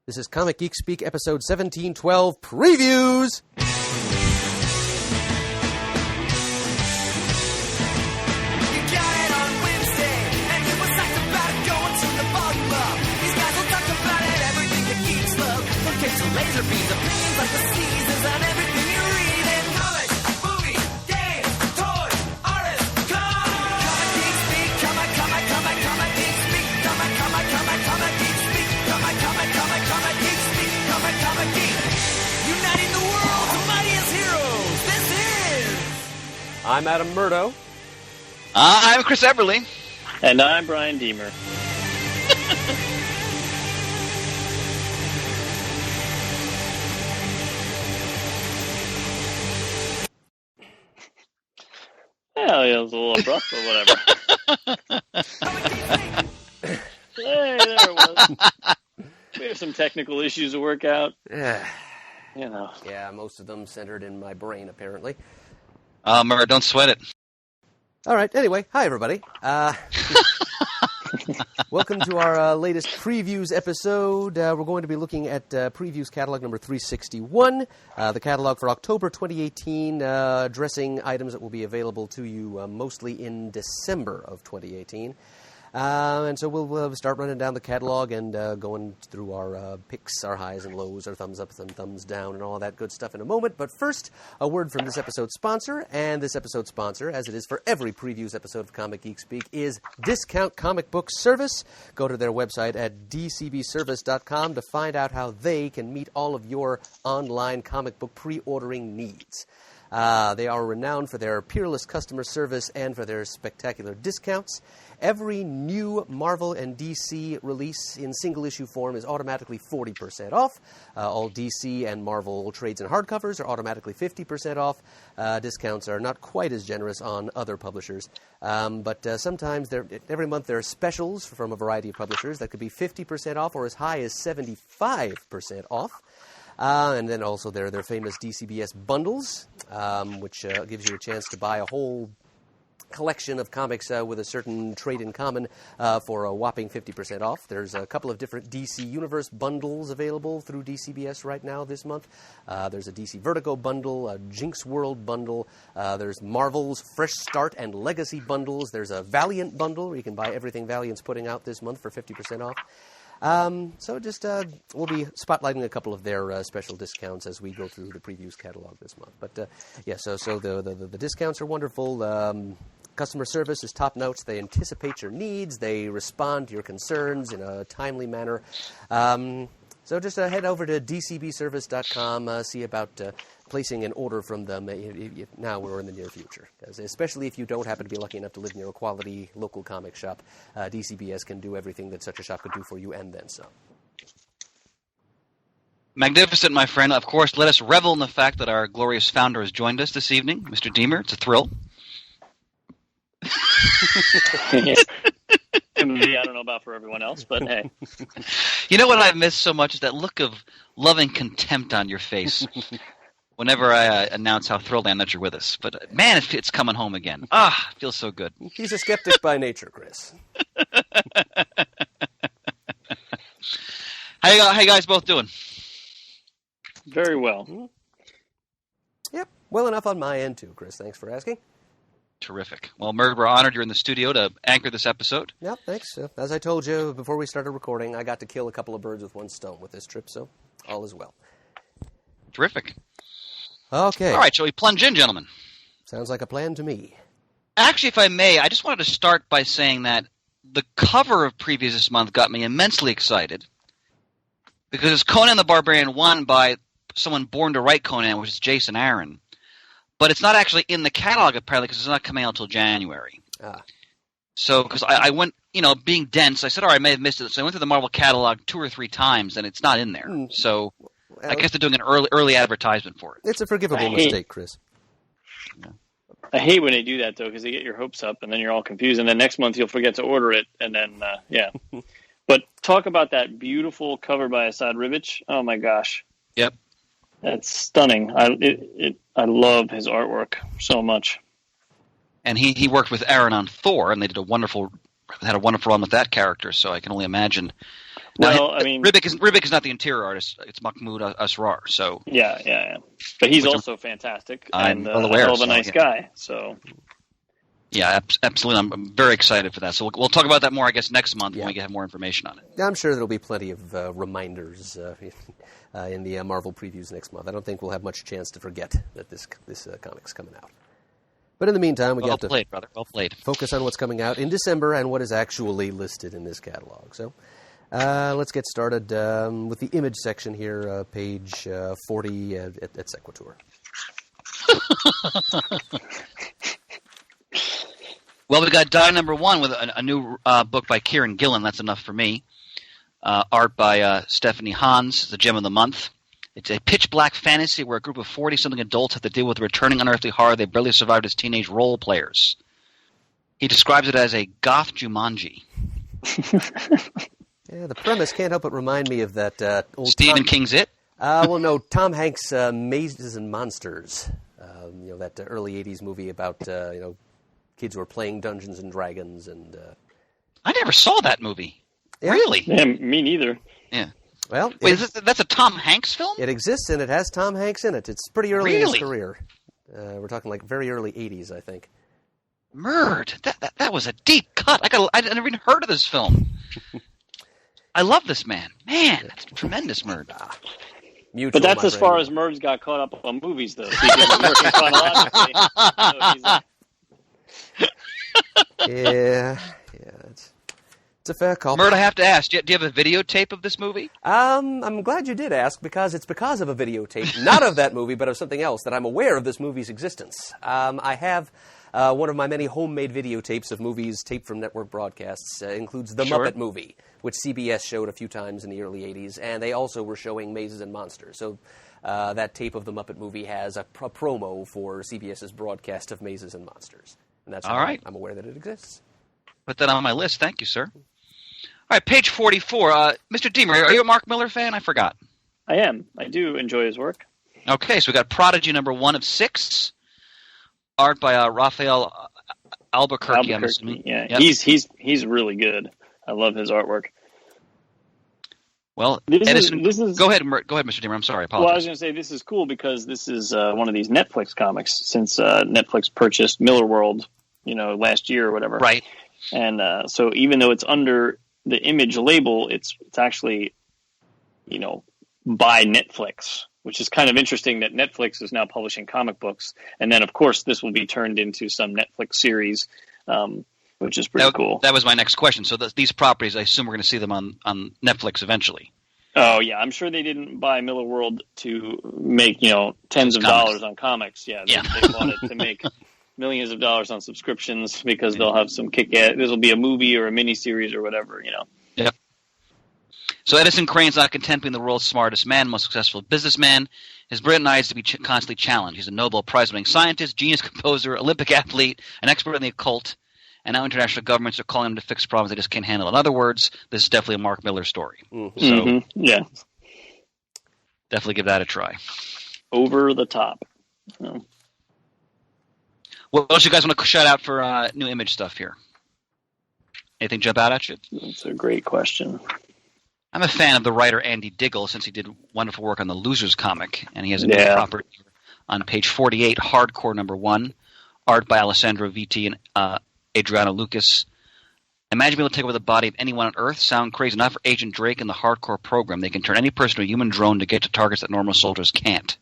This is Comic Geek Speak, episode 1712, Previews! Laser beams, opinions like the seasons on everything you read in comics, movies, games, toys, artists, Comic Geek Speak, Comic Geek Speak, Comic Geek Speak, Comic Geek Speak, Comic Geek. Uniting the world's mightiest heroes, this is... I'm Adam Murdo. I'm Chris Eberly. And I'm Brian Deemer. Yeah, it was a little abrupt, but whatever. Hey, there it was. We have some technical issues to work out. You know. Yeah, most of them centered in my brain, apparently. Murray, don't sweat it. All right, anyway, hi, everybody. Welcome to our latest Previews episode. We're going to be looking at Previews catalog number 361, the catalog for October 2018, addressing items that will be available to you mostly in December of 2018. And so we'll start running down the catalog and going through our picks, our highs and lows, our thumbs up and thumbs down, and all that good stuff in a moment. But first, a word from this episode's sponsor. And this episode's sponsor, as it is for every Previews episode of Comic Geek Speak, is Discount Comic Book Service. Go to their website at dcbservice.com to find out how they can meet all of your online comic book pre-ordering needs. They are renowned for their peerless customer service and for their spectacular discounts. Every new Marvel and DC release in single-issue form is automatically 40% off. All DC and Marvel trades and hardcovers are automatically 50% off. Discounts are not quite as generous on other publishers. But sometimes, every month, there are specials from a variety of publishers that could be 50% off or as high as 75% off. And then also their famous DCBS bundles, which gives you a chance to buy a whole collection of comics with a certain trade in common for a whopping 50% off. There's a couple of different DC Universe bundles available through DCBS right now this month. There's a DC Vertigo bundle, a Jinx World bundle. There's Marvel's Fresh Start and Legacy bundles. There's a Valiant bundle where you can buy everything Valiant's putting out this month for 50% off. So just we'll be spotlighting a couple of their special discounts as we go through the Previews catalog this month. But yeah, so the discounts are wonderful. Customer service is top notch. They anticipate your needs. They respond to your concerns in a timely manner. So just head over to dcbservice.com, see about placing an order from them now or in the near future. Especially if you don't happen to be lucky enough to live near a quality local comic shop, DCBS can do everything that such a shop could do for you and then some. Magnificent, my friend. Of course, let us revel in the fact that our glorious founder has joined us this evening, Mr. Deemer. It's a thrill. Me, I don't know about for everyone else, but hey. You know what I've missed so much is that look of loving contempt on your face whenever I announce how thrilled I am that you're with us. But man, it's coming home again. It feels so good. He's a skeptic by nature, Chris. How you guys both doing? Very well. Mm-hmm. Yep, well enough on my end too, Chris. Thanks for asking. Terrific. Well, Murd, we're honored you're in the studio to anchor this episode. Yep, thanks. As I told you before we started recording, I got to kill a couple of birds with one stone with this trip, so all is well. Terrific. Okay. All right, shall we plunge in, gentlemen? Sounds like a plan to me. Actually, if I may, I just wanted to start by saying that the cover of Previews this month got me immensely excited because it's Conan the Barbarian 1 by someone born to write Conan, which is Jason Aaron. But it's not actually in the catalog, apparently, because it's not coming out until January. So, because I went, being dense, I said, all right, I may have missed it. So I went through the Marvel catalog 2 or 3 times, and it's not in there. So I guess they're doing an early advertisement for it. It's a forgivable mistake, Chris. Yeah. I hate when they do that, though, because they get your hopes up, and then you're all confused, and then next month you'll forget to order it, and then, yeah. But talk about that beautiful cover by Asad Ribic. Oh, my gosh. Yep. That's stunning. I love his artwork so much. And he worked with Aaron on Thor, and they had a wonderful run with that character. So I can only imagine Well, I mean, Ribik is not the interior artist. It's Mahmoud Asrar. So yeah. But he's also fantastic I'm and well aware, a hell of a so, nice yeah. guy. So yeah, absolutely. I'm very excited for that. So we'll talk about that more, I guess, next month when we have more information on it. I'm sure there'll be plenty of reminders in the Marvel previews next month. I don't think we'll have much chance to forget that this comic's coming out. But in the meantime, we got to played, brother. Well played. Focus on what's coming out in December and what is actually listed in this catalog. So let's get started with the image section here, page 40 at Sequitur. Well, we got Die Number 1 with a new book by Kieran Gillen. That's enough for me. Art by Stephanie Hans, the gem of the month. It's a pitch-black fantasy where a group of 40-something adults have to deal with returning unearthly horror they barely survived as teenage role players. He describes it as a goth Jumanji. Yeah, the premise can't help but remind me of that old Stephen King's It? Well, no, Tom Hanks' Mazes and Monsters. That early 80s movie about, kids who are playing Dungeons and Dragons. And I never saw that movie. Yeah. Really? yeah, me neither. Yeah. Well, Wait, that's a Tom Hanks film? it exists, and it has Tom Hanks in it. It's pretty early in his Really? career. We're talking like very early 80s, I think. Murd. That was a deep cut. I never even heard of this film. I love this man. Man, that's tremendous, Murd. Mutual, But that's my as far friend. as Murd's got caught up on movies, though. He didn't work chronologically. So he's like, Yeah, it's a fair call. Murd, I have to ask, do you have a videotape of this movie? I'm glad you did ask, because it's because of a videotape, not of that movie, but of something else, that I'm aware of this movie's existence. I have one of my many homemade videotapes of movies taped from network broadcasts. Includes The Sure. Muppet Movie, which CBS showed a few times in the early 80s, and they also were showing Mazes and Monsters. So that tape of The Muppet Movie has a promo for CBS's broadcast of Mazes and Monsters. And that's All how right. I'm aware that it exists. Put that on my list. Thank you, sir. All right, page 44. Mr. Deemer, are you a Mark Miller fan? I forgot. I am. I do enjoy his work. Okay, so we got Prodigy number 1 of 6. Art by Raphael Albuquerque. I'm assuming. Yeah, Yep. he's really good. I love his artwork. Well, This Edison, is go ahead, Mr. Deemer. I'm sorry. I Well, I was apologize. going to say this is cool because this is one of these Netflix comics since Netflix purchased Miller World, last year or whatever. Right. And so even though it's under the Image label, it's actually, by Netflix, which is kind of interesting that Netflix is now publishing comic books. And then, of course, this will be turned into some Netflix series, which is pretty cool. That was my next question. So these properties, I assume we're going to see them on Netflix eventually. Oh, yeah. I'm sure they didn't buy Miller World to make, tens of dollars on comics. Yeah, they wanted to make millions of dollars on subscriptions because they'll have some kick-ass. This will be a movie or a miniseries or whatever, Yep. So Edison Crane's not content being the world's smartest man, most successful businessman. His brilliant eye is to be constantly challenged. He's a Nobel Prize-winning scientist, genius composer, Olympic athlete, an expert in the occult, and now international governments are calling him to fix problems they just can't handle. In other words, this is definitely a Mark Miller story. Mm-hmm. So Yeah. definitely give that a try. Over the top. What else you guys want to shout out for new Image stuff here? Anything jump out at you? That's a great question. I'm a fan of the writer Andy Diggle since he did wonderful work on the Losers comic, and he has a new property on page 48, Hardcore number 1, art by Alessandro Vitti and Adriano Lucas. Imagine being able to take over the body of anyone on Earth. Sound crazy enough for Agent Drake and the Hardcore program. They can turn any person to a human drone to get to targets that normal soldiers can't.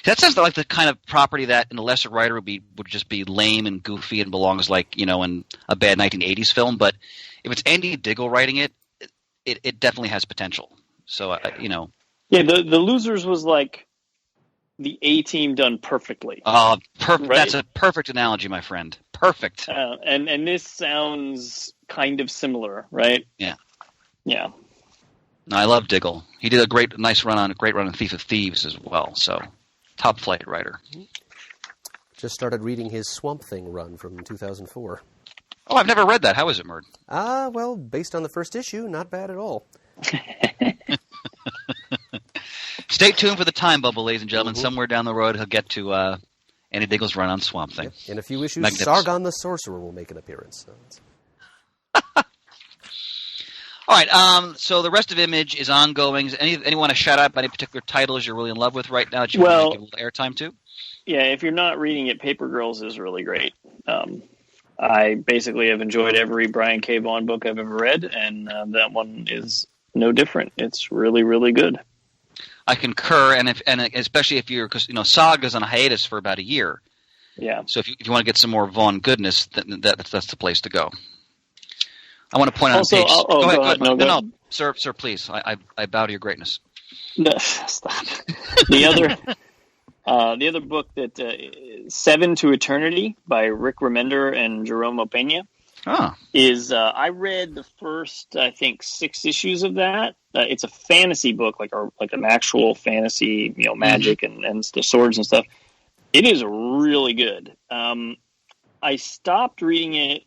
That sounds like the kind of property that in a lesser writer would just be lame and goofy and belongs in a bad 1980s film. But if it's Andy Diggle writing it, it definitely has potential. So Yeah, the Losers was like the A-Team done perfectly. Perfect. Right? That's a perfect analogy, my friend. Perfect. And this sounds kind of similar, right? Yeah. Yeah. No, I love Diggle. He did a great run on Thief of Thieves as well. So, top flight writer. Just started reading his Swamp Thing run from 2004. Oh, I've never read that. How is it, Murd? Well, based on the first issue, not bad at all. Stay tuned for the time bubble, ladies and gentlemen. Somewhere down the road, he'll get to Andy Diggle's run on Swamp Thing. In a few issues, Magnificent. Sargon the Sorcerer will make an appearance. So All right. So the rest of Image is ongoing. Anyone want to shout out about any particular titles you're really in love with right now that you want to give a little airtime to? Yeah, if you're not reading it, Paper Girls is really great. I basically have enjoyed every Brian K. Vaughan book I've ever read, and that one is no different. It's really, really good. I concur, and especially if you're, because Saga's on a hiatus for about a year. Yeah. So if you want to get some more Vaughan goodness, that's the place to go. I want to point out Also, on page. Go ahead. No, sir, please. I bow to your greatness. No, stop. The other book that Seven to Eternity by Rick Remender and Jerome Opeña is I read the first, I think, 6 issues of that. It's a fantasy book, like an actual fantasy, magic and the swords and stuff. It is really good. I stopped reading it.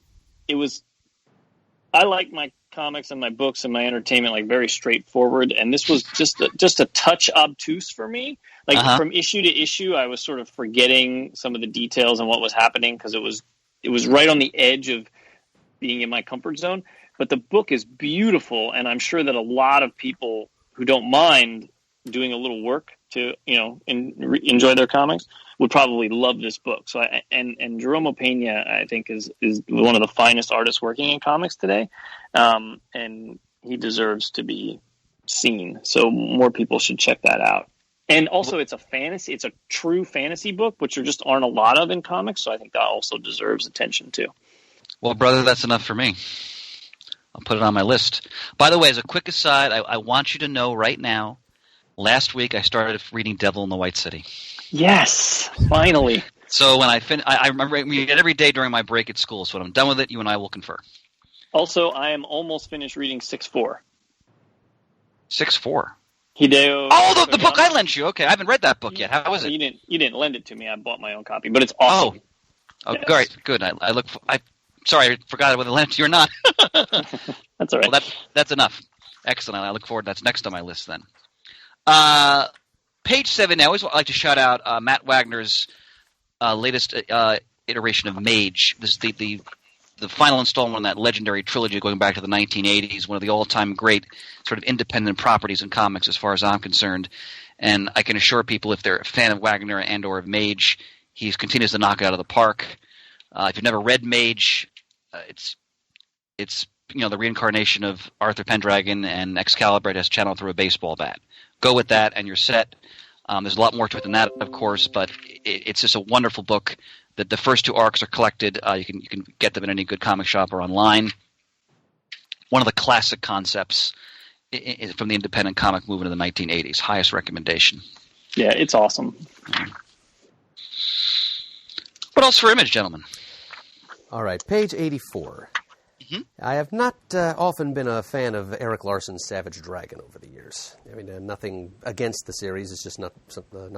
I like my comics and my books and my entertainment like very straightforward, and this was just a touch obtuse for me. Like from issue to issue, I was sort of forgetting some of the details and what was happening because it was right on the edge of being in my comfort zone. But the book is beautiful, and I'm sure that a lot of people who don't mind doing a little work to enjoy their comics would probably love this book. So and Jerome Opeña, I think, is one of the finest artists working in comics today, and he deserves to be seen. So more people should check that out. And also, it's a true fantasy book, which there just aren't a lot of in comics. So I think that also deserves attention too. Well, brother, that's enough for me. I'll put it on my list. By the way, as a quick aside, I want you to know right now, last week I started reading Devil in the White City. Yes, finally. So when I remember reading it every day during my break at school. So when I'm done with it, you and I will confer. Also, I am almost finished reading 6-4. 6-4? Hideo. Oh, the book I lent you. Okay, I haven't read that book yet. How is it? You didn't lend it to me. I bought my own copy, but it's awesome. Oh, yes. Great, good. Sorry, I forgot whether I lent it to you or not. That's all right. Well, that's enough. Excellent. I look forward. That's next on my list then. Page 7. I always like to shout out Matt Wagner's latest iteration of Mage. This is the final installment in that legendary trilogy going back to the 1980s, one of the all-time great sort of independent properties in comics as far as I'm concerned. And I can assure people if they're a fan of Wagner and or of Mage, he continues to knock it out of the park. If you've never read Mage, it's the reincarnation of Arthur Pendragon and Excalibur as channeled through a baseball bat. Go with that and you're set. There's a lot more to it than that, of course, but it's just a wonderful book. The first 2 arcs are collected. You can get them in any good comic shop or online. One of the classic concepts from the independent comic movement of the 1980s. Highest recommendation. Yeah, it's awesome. What else for Image, gentlemen? All right, page 84. Mm-hmm. I have not often been a fan of Eric Larson's Savage Dragon over the years. I mean, nothing against the series. It's just not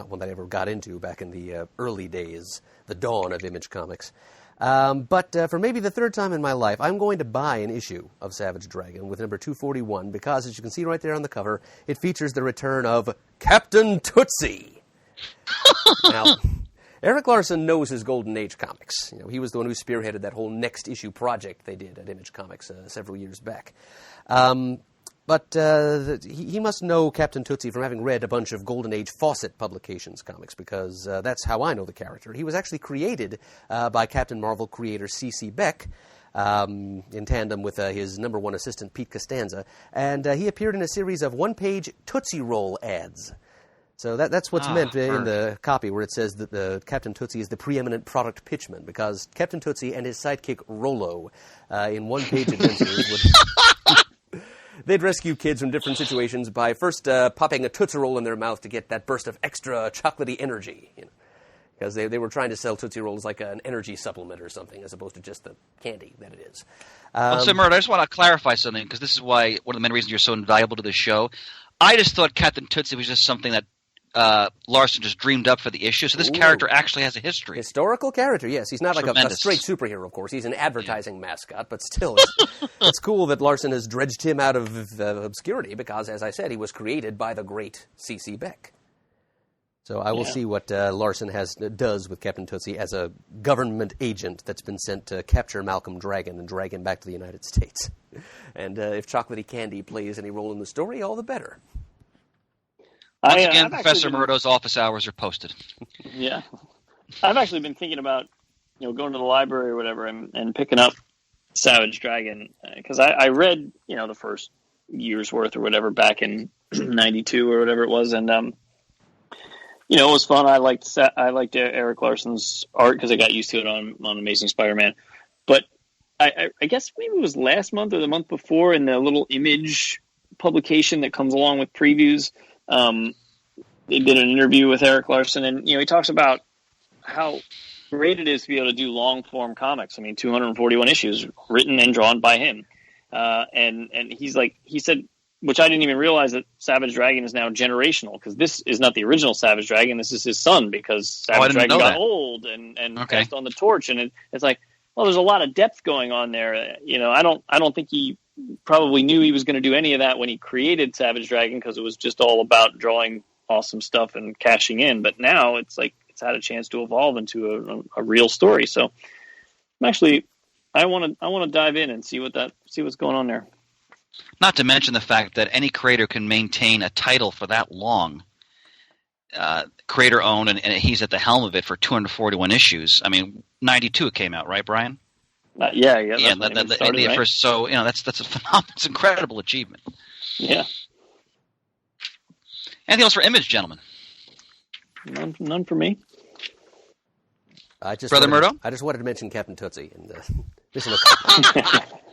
one that I ever got into back in the early days, the dawn of Image Comics. But for maybe the 3rd time in my life, I'm going to buy an issue of Savage Dragon with number 241 because, as you can see right there on the cover, it features the return of Captain Tootsie. Now, Eric Larson knows his Golden Age comics. He was the one who spearheaded that whole next issue project they did at Image Comics several years back. But he must know Captain Tootsie from having read a bunch of Golden Age Fawcett Publications comics, because that's how I know the character. He was actually created by Captain Marvel creator C.C. Beck, in tandem with his number 1 assistant Pete Costanza, and he appeared in a series of 1-page Tootsie Roll ads. So that's what's meant in the copy, where it says that Captain Tootsie is the preeminent product pitchman, because Captain Tootsie and his sidekick Rollo, in 1-page adventures, they'd rescue kids from different situations by first popping a Tootsie Roll in their mouth to get that burst of extra chocolatey energy, because they were trying to sell Tootsie Rolls like an energy supplement or something, as opposed to just the candy that it is. So, Mert, I just want to clarify something, because this is why one of the main reasons you're so invaluable to this show. I just thought Captain Tootsie was just something that Larson just dreamed up for the issue. So this character actually has a history. Historical character, yes. He's not like a straight superhero, of course. He's an advertising mascot, but still, it's cool that Larson has dredged him out of obscurity because, as I said, he was created by the great C.C. Beck. So I will Yeah. see what Larson does with Captain Tootsie as a government agent that's been sent to capture Malcolm Dragon and drag him back to the United States. And if Chocolatey Candy plays any role in the story, all the better. Once again, I've Professor actually been- Murdo's office hours are posted. Yeah. I've actually been thinking about, going to the library or whatever and picking up Savage Dragon, because I read, the first year's worth or whatever back in 92 or whatever it was, and it was fun. I liked Eric Larson's art because I got used to it on Amazing Spider-Man. But I guess maybe it was last month or the month before in the little Image publication that comes along with previews. They did an interview with Eric Larson, and he talks about how great it is to be able to do long form comics. I mean, 241 issues written and drawn by him, and he said, which I didn't even realize, that Savage Dragon is now generational, because this is not the original Savage Dragon. This is his son, because Savage Dragon got old and passed on the torch, and it's like, well, there's a lot of depth going on there. I don't think he probably knew he was going to do any of that when he created Savage Dragon, because it was just all about drawing awesome stuff and cashing in. But now it's like it's had a chance to evolve into a real story. So I'm actually, I want to dive in and see what's going on there. Not to mention the fact that any creator can maintain a title for that long, creator owned, and he's at the helm of it for 241 issues. I mean, 92 it came out, right, Brian? Yeah. Right? First, so that's a phenomenal, it's an incredible achievement. Yeah. Anything else for Image, gentlemen? None for me. Brother Murdo? I just wanted to mention Captain Tootsie. And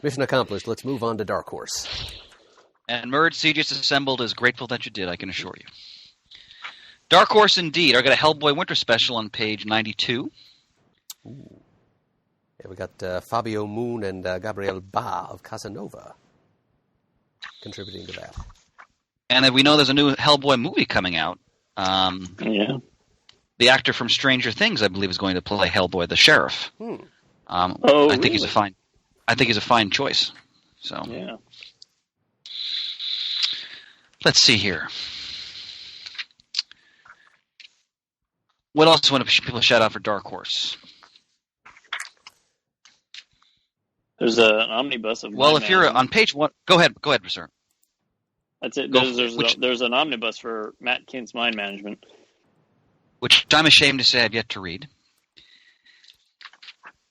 mission accomplished. Let's move on to Dark Horse. And Murd Cegis Assembled is grateful that you did, I can assure you. Dark Horse indeed. I got a Hellboy Winter Special on page 92. Ooh. Yeah, we got Fabio Moon and Gabriel Ba of Casanova contributing to that. And then we know there's a new Hellboy movie coming out. Yeah. The actor from Stranger Things, I believe, is going to play Hellboy, the sheriff. I think really? he's a fine choice. So yeah. Let's see here. What else want people to shout out for Dark Horse? There's an omnibus of. Well, if you're on page 1, go ahead, sir. That's it. Go There's an omnibus for Matt Kint's Mind Management, which I'm ashamed to say I've yet to read.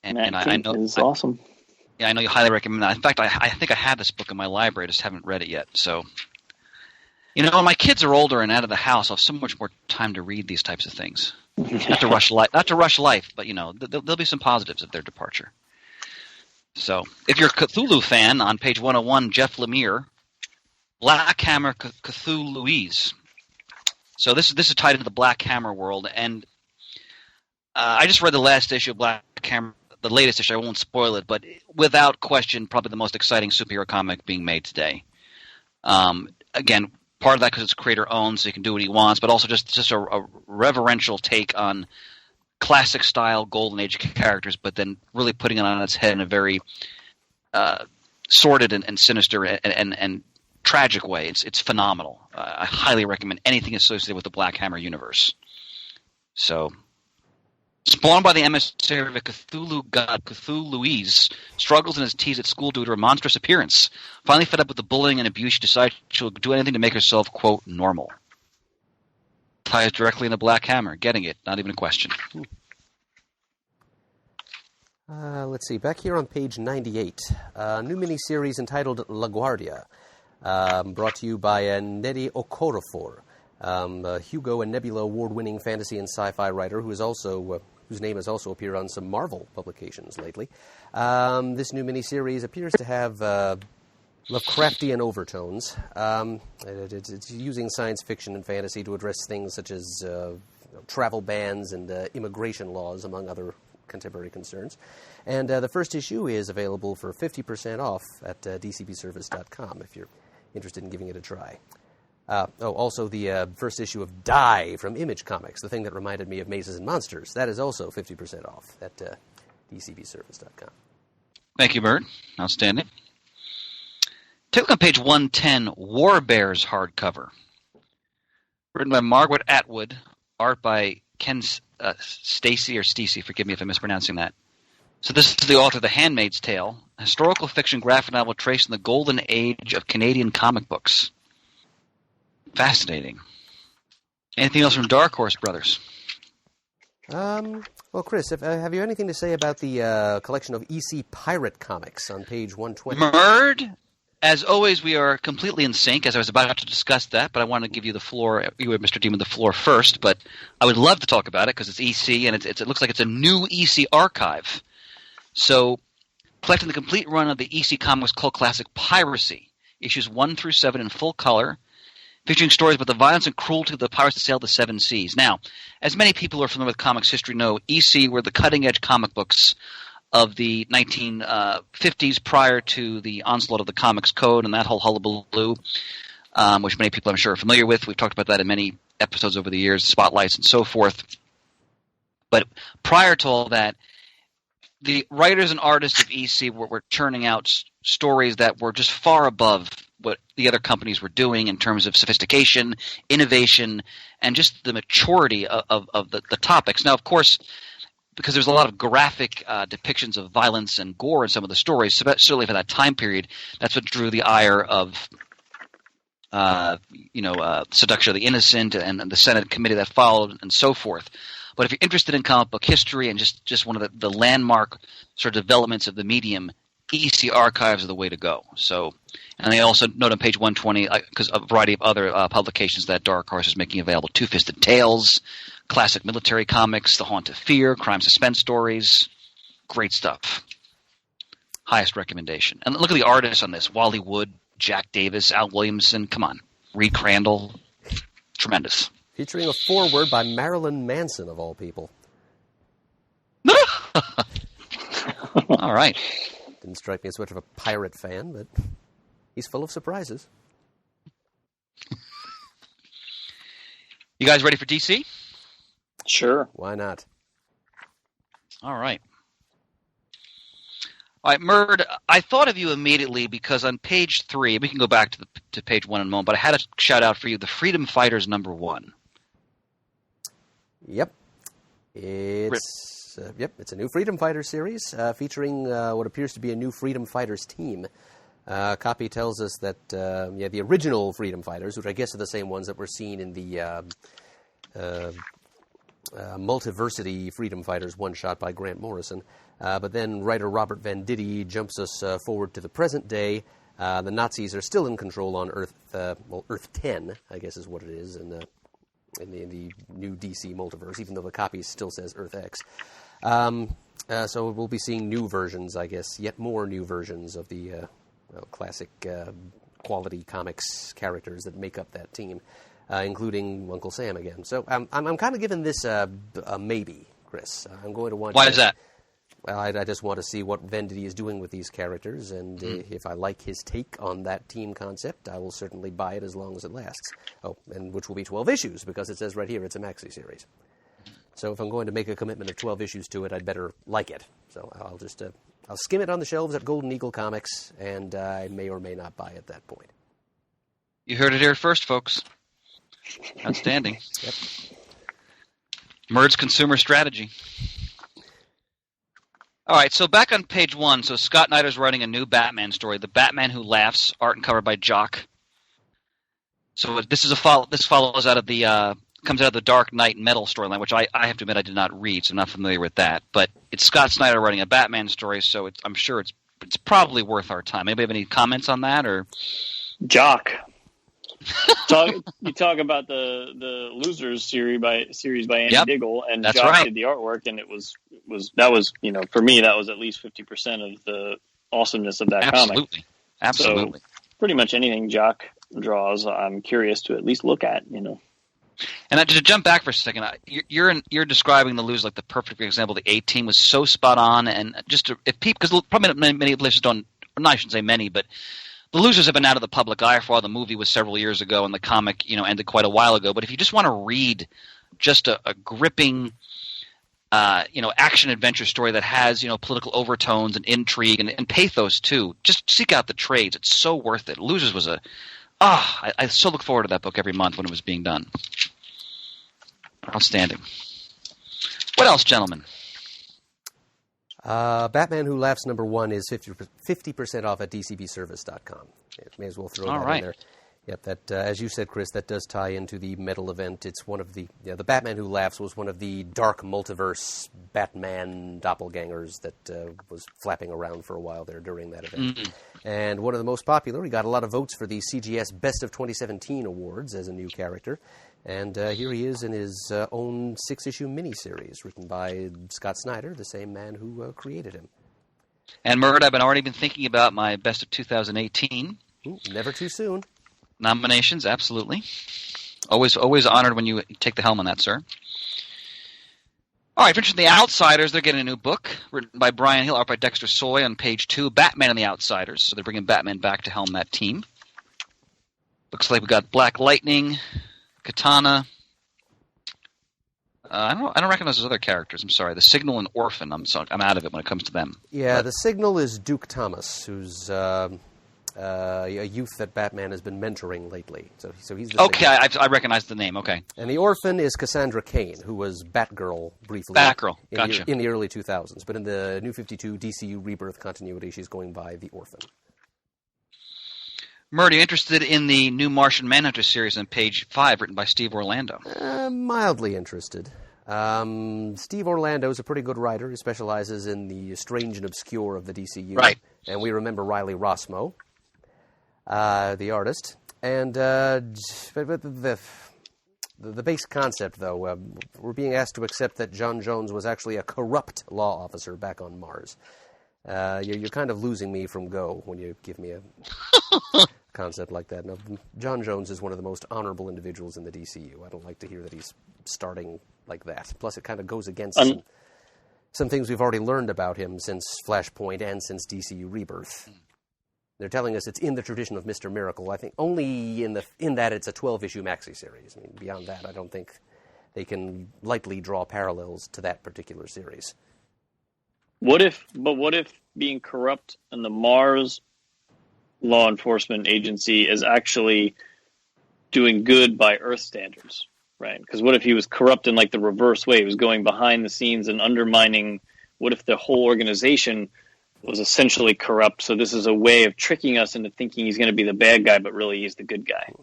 And Matt I Kint know is awesome. Yeah, I know you highly recommend that. In fact, I think I have this book in my library. I just haven't read it yet. So, when my kids are older and out of the house, I'll have so much more time to read these types of things. Not to rush life, but there'll be some positives of their departure. So, if you're a Cthulhu fan, on page 101, Jeff Lemire, Black Hammer Cthulhuese. So this is tied into the Black Hammer world, and I just read the last issue of Black Hammer, the latest issue. I won't spoil it, but without question, probably the most exciting superhero comic being made today. Again, part of that because it's creator owned, so he can do what he wants, but also just a reverential take on classic style Golden Age characters, but then really putting it on its head in a very sordid and sinister and tragic way. It's phenomenal. I highly recommend anything associated with the Black Hammer universe. So, spawned by the emissary of a Cthulhu god, Cthulhuese struggles in his teens at school due to her monstrous appearance. Finally fed up with the bullying and abuse, she decides she'll do anything to make herself, quote, normal. Ties directly into Black Hammer. Getting it. Not even a question. Let's see. Back here on page 98, a new miniseries entitled La Guardia, brought to you by Nnedi Okorafor, Hugo and Nebula award-winning fantasy and sci-fi writer whose name has also appeared on some Marvel publications lately. This new miniseries appears to have Lovecraftian overtones. It's using science fiction and fantasy to address things such as travel bans and immigration laws, among other contemporary concerns. And the first issue is available for 50% off at dcbservice.com if you're interested in giving it a try. Also the first issue of Die from Image Comics, the thing that reminded me of Mazes and Monsters. That is also 50% off at dcbservice.com. Thank you, Bird. Outstanding. Take a look on page 110, War Bears hardcover. Written by Margaret Atwood, art by Ken Stacey, forgive me if I'm mispronouncing that. So this is the author of The Handmaid's Tale, a historical fiction graphic novel tracing the golden age of Canadian comic books. Fascinating. Anything else from Dark Horse Brothers? Well, Chris, have you anything to say about the collection of EC Pirate comics on page 120? Murd, as always, we are completely in sync, as I was about to discuss that, but I want to give you the floor, you, Mr. Demon, the floor first, but I would love to talk about it because it's EC, and it looks like it's a new EC archive. So, collecting the complete run of the EC Comics cult classic Piracy, issues 1 through 7 in full color, featuring stories about the violence and cruelty of the pirates that sailed the seven seas. Now, as many people who are familiar with comics history know, EC were the cutting-edge comic books of the 1950s prior to the onslaught of the Comics Code and that whole hullabaloo, which many people I'm sure are familiar with. We've talked about that in many episodes over the years, spotlights and so forth. But prior to all that, the writers and artists of EC were churning out stories that were just far above what the other companies were doing in terms of sophistication, innovation, and just the maturity of the topics. Now, of course, because there's a lot of graphic depictions of violence and gore in some of the stories, certainly for that time period, that's what drew the ire of Seduction of the Innocent and the Senate committee that followed and so forth. But if you're interested in comic book history and just one of the landmark sort of developments of the medium, EC archives are the way to go. So, and they also note on page 120, because a variety of other publications that Dark Horse is making available: Two-Fisted Tales, classic military comics, The Haunt of Fear, crime suspense stories. Great stuff. Highest recommendation. And look at the artists on this: Wally Wood, Jack Davis, Al Williamson. Come on, Reed Crandall. Tremendous. Featuring a foreword by Marilyn Manson, of all people. All right. Didn't strike me as much of a pirate fan, but he's full of surprises. You guys ready for DC? Sure. Why not? All right. All right, Murd, I thought of you immediately because on page 3, we can go back to page 1 in a moment, but I had a shout out for you, the Freedom Fighters #1. Yep. It's a new Freedom Fighters series featuring what appears to be a new Freedom Fighters team. Copy tells us that the original Freedom Fighters, which I guess are the same ones that were seen in the Multiversity Freedom Fighters one-shot by Grant Morrison. But then writer Robert Venditti jumps us forward to the present day. The Nazis are still in control on Earth, Earth 10, I guess is what it is, in the new DC multiverse, even though the copy still says Earth X. So we'll be seeing new versions, I guess, yet more new versions of the classic quality comics characters that make up that team, including Uncle Sam again. So I'm kind of giving this a maybe, Chris. I'm going to want. Why is that? Well, I just want to see what Venditti is doing with these characters, and if I like his take on that team concept, I will certainly buy it as long as it lasts. Oh, and which will be 12 issues, because it says right here it's a maxi series. So if I'm going to make a commitment of 12 issues to it, I'd better like it. So I'll just I'll skim it on the shelves at Golden Eagle Comics, and I may or may not buy at that point. You heard it here first, folks. Outstanding. Yep. Murd's consumer strategy. All right, so back on page 1, so Scott Snyder's writing a new Batman story, The Batman Who Laughs, art and cover by Jock. So this follows out of the comes out of the Dark Knight Metal storyline, which I have to admit I did not read, so I'm not familiar with that. But it's Scott Snyder writing a Batman story, so I'm sure it's probably worth our time. Anybody have any comments on that, or Jock? You talk about the Losers series by Andy Diggle, and that's Jock right. did the artwork, and it was for me that was at least 50% of the awesomeness of that comic. Absolutely. So pretty much anything Jock draws, I'm curious to at least look at. And to jump back for a second, you're describing the Losers like the perfect example. The A-Team was so spot on, and because probably many listeners don't. No, I shouldn't say many, but the Losers have been out of the public eye for a while. The movie was several years ago, and the comic, ended quite a while ago. But if you just want to read just a gripping, action-adventure story that has, political overtones and intrigue and pathos, too, just seek out the trades. It's so worth it. Losers was I so look forward to that book every month when it was being done. Outstanding. What else, gentlemen? Batman Who Laughs #1 is 50% off at dcbservice.com. May as well throw that in there. Yep, that as you said, Chris, that does tie into the metal event. It's one of the Batman Who Laughs was one of the dark multiverse Batman doppelgangers that was flapping around for a while there during that event. Mm-hmm. And one of the most popular. He got a lot of votes for the CGS Best of 2017 awards as a new character. And here he is in his own 6-issue miniseries written by Scott Snyder, the same man who created him. And Murd, I've already been thinking about my Best of 2018. Ooh, never too soon. Nominations, absolutely. Always honored when you take the helm on that, sir. All right, for The Outsiders, they're getting a new book written by Brian Hill, art by Dexter Soy on page 2, Batman and the Outsiders. So they're bringing Batman back to helm that team. Looks like we got Black Lightning, Katana. I don't recognize those other characters. I'm sorry. The Signal and Orphan. I'm out of it when it comes to them. Yeah, the Signal is Duke Thomas, who's a youth that Batman has been mentoring lately. So he's the okay. I recognize the name. Okay. And the Orphan is Cassandra Cain, who was Batgirl briefly. Batgirl. Gotcha. In the early 2000s, but in the New 52 DCU Rebirth continuity, she's going by the Orphan. Murd, are you interested in the new Martian Manhunter series on page 5, written by Steve Orlando? Mildly interested. Steve Orlando is a pretty good writer. He specializes in the strange and obscure of the DCU. Right. And we remember Riley Rossmo, the artist. And the base concept, though, we're being asked to accept that John Jones was actually a corrupt law officer back on Mars. You're kind of losing me from go when you give me a concept like that. Now, John Jones is one of the most honorable individuals in the DCU. I don't like to hear that he's starting like that. Plus, it kind of goes against some things we've already learned about him since Flashpoint and since DCU Rebirth. They're telling us it's in the tradition of Mr. Miracle. I think only in that it's a 12-issue maxi series. I mean, beyond that, I don't think they can lightly draw parallels to that particular series. What if being corrupt in the Mars law enforcement agency is actually doing good by Earth standards, right? Because what if he was corrupt in like the reverse way? He was going behind the scenes and undermining. What if the whole organization was essentially corrupt? So this is a way of tricking us into thinking he's going to be the bad guy, but really he's the good guy.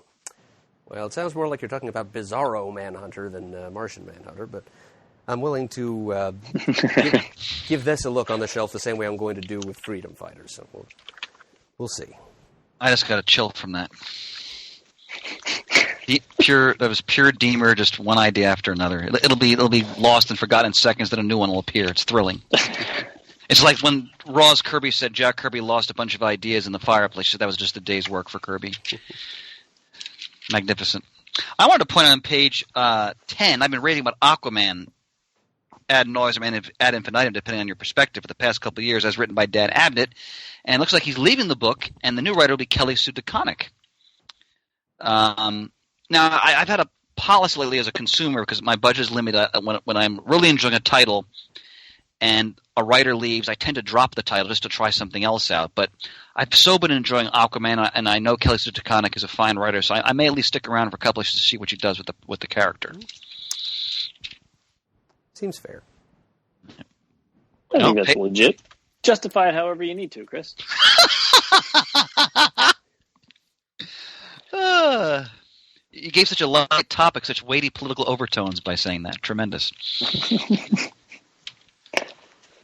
Well, it sounds more like you're talking about Bizarro Manhunter than Martian Manhunter, but I'm willing to give this a look on the shelf the same way I'm going to do with Freedom Fighters. So we'll see. I just got a chill from that. That was pure Deemer, just one idea after another. It'll be lost and forgotten in seconds, then a new one will appear. It's thrilling. It's like when Ross Kirby said Jack Kirby lost a bunch of ideas in the fireplace. So that was just a day's work for Kirby. Magnificent. I wanted to point out on page 10, I've been reading about Aquaman ad nauseum and ad infinitum, depending on your perspective, for the past couple of years, as written by Dan Abnett. And it looks like he's leaving the book, and the new writer will be Kelly Sue DeConnick. Now, I've had a policy lately as a consumer, because my budget is limited. When I'm really enjoying a title and a writer leaves, I tend to drop the title just to try something else out. But I've so been enjoying Aquaman, and I know Kelly Sue DeConnick is a fine writer, so I may at least stick around for a couple of issues to see what she does with the character. Seems fair. I think that's legit. Justify it however you need to, Chris. You gave such a light topic, such weighty political overtones by saying that. Tremendous.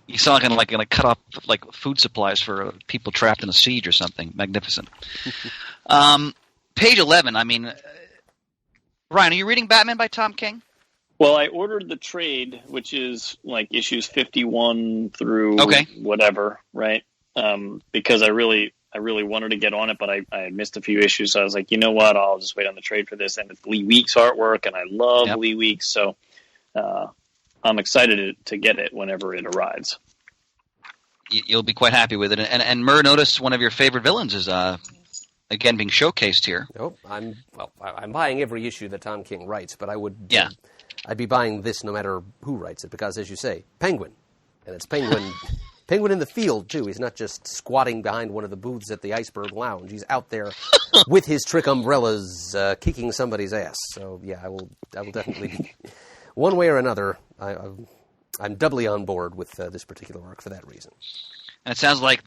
You sound like going to cut off like food supplies for people trapped in a siege or something. Magnificent. Page 11. I mean, Ryan, are you reading Batman by Tom King? Well, I ordered the trade, which is like issues 51 through whatever, right? Because I really wanted to get on it, but I had missed a few issues, so I was like, you know what? I'll just wait on the trade for this. And it's Lee Weeks artwork, and I love Lee Weeks, so I'm excited to get it whenever it arrives. You'll be quite happy with it. And Murr, notice one of your favorite villains is again being showcased here. Oh, I'm buying every issue that Tom King writes, but I would I'd be buying this no matter who writes it, because, as you say, Penguin. And it's Penguin Penguin in the field, too. He's not just squatting behind one of the booths at the Iceberg Lounge. He's out there with his trick umbrellas kicking somebody's ass. So, yeah, I will definitely be one way or another, I'm doubly on board with this particular arc for that reason. And it sounds like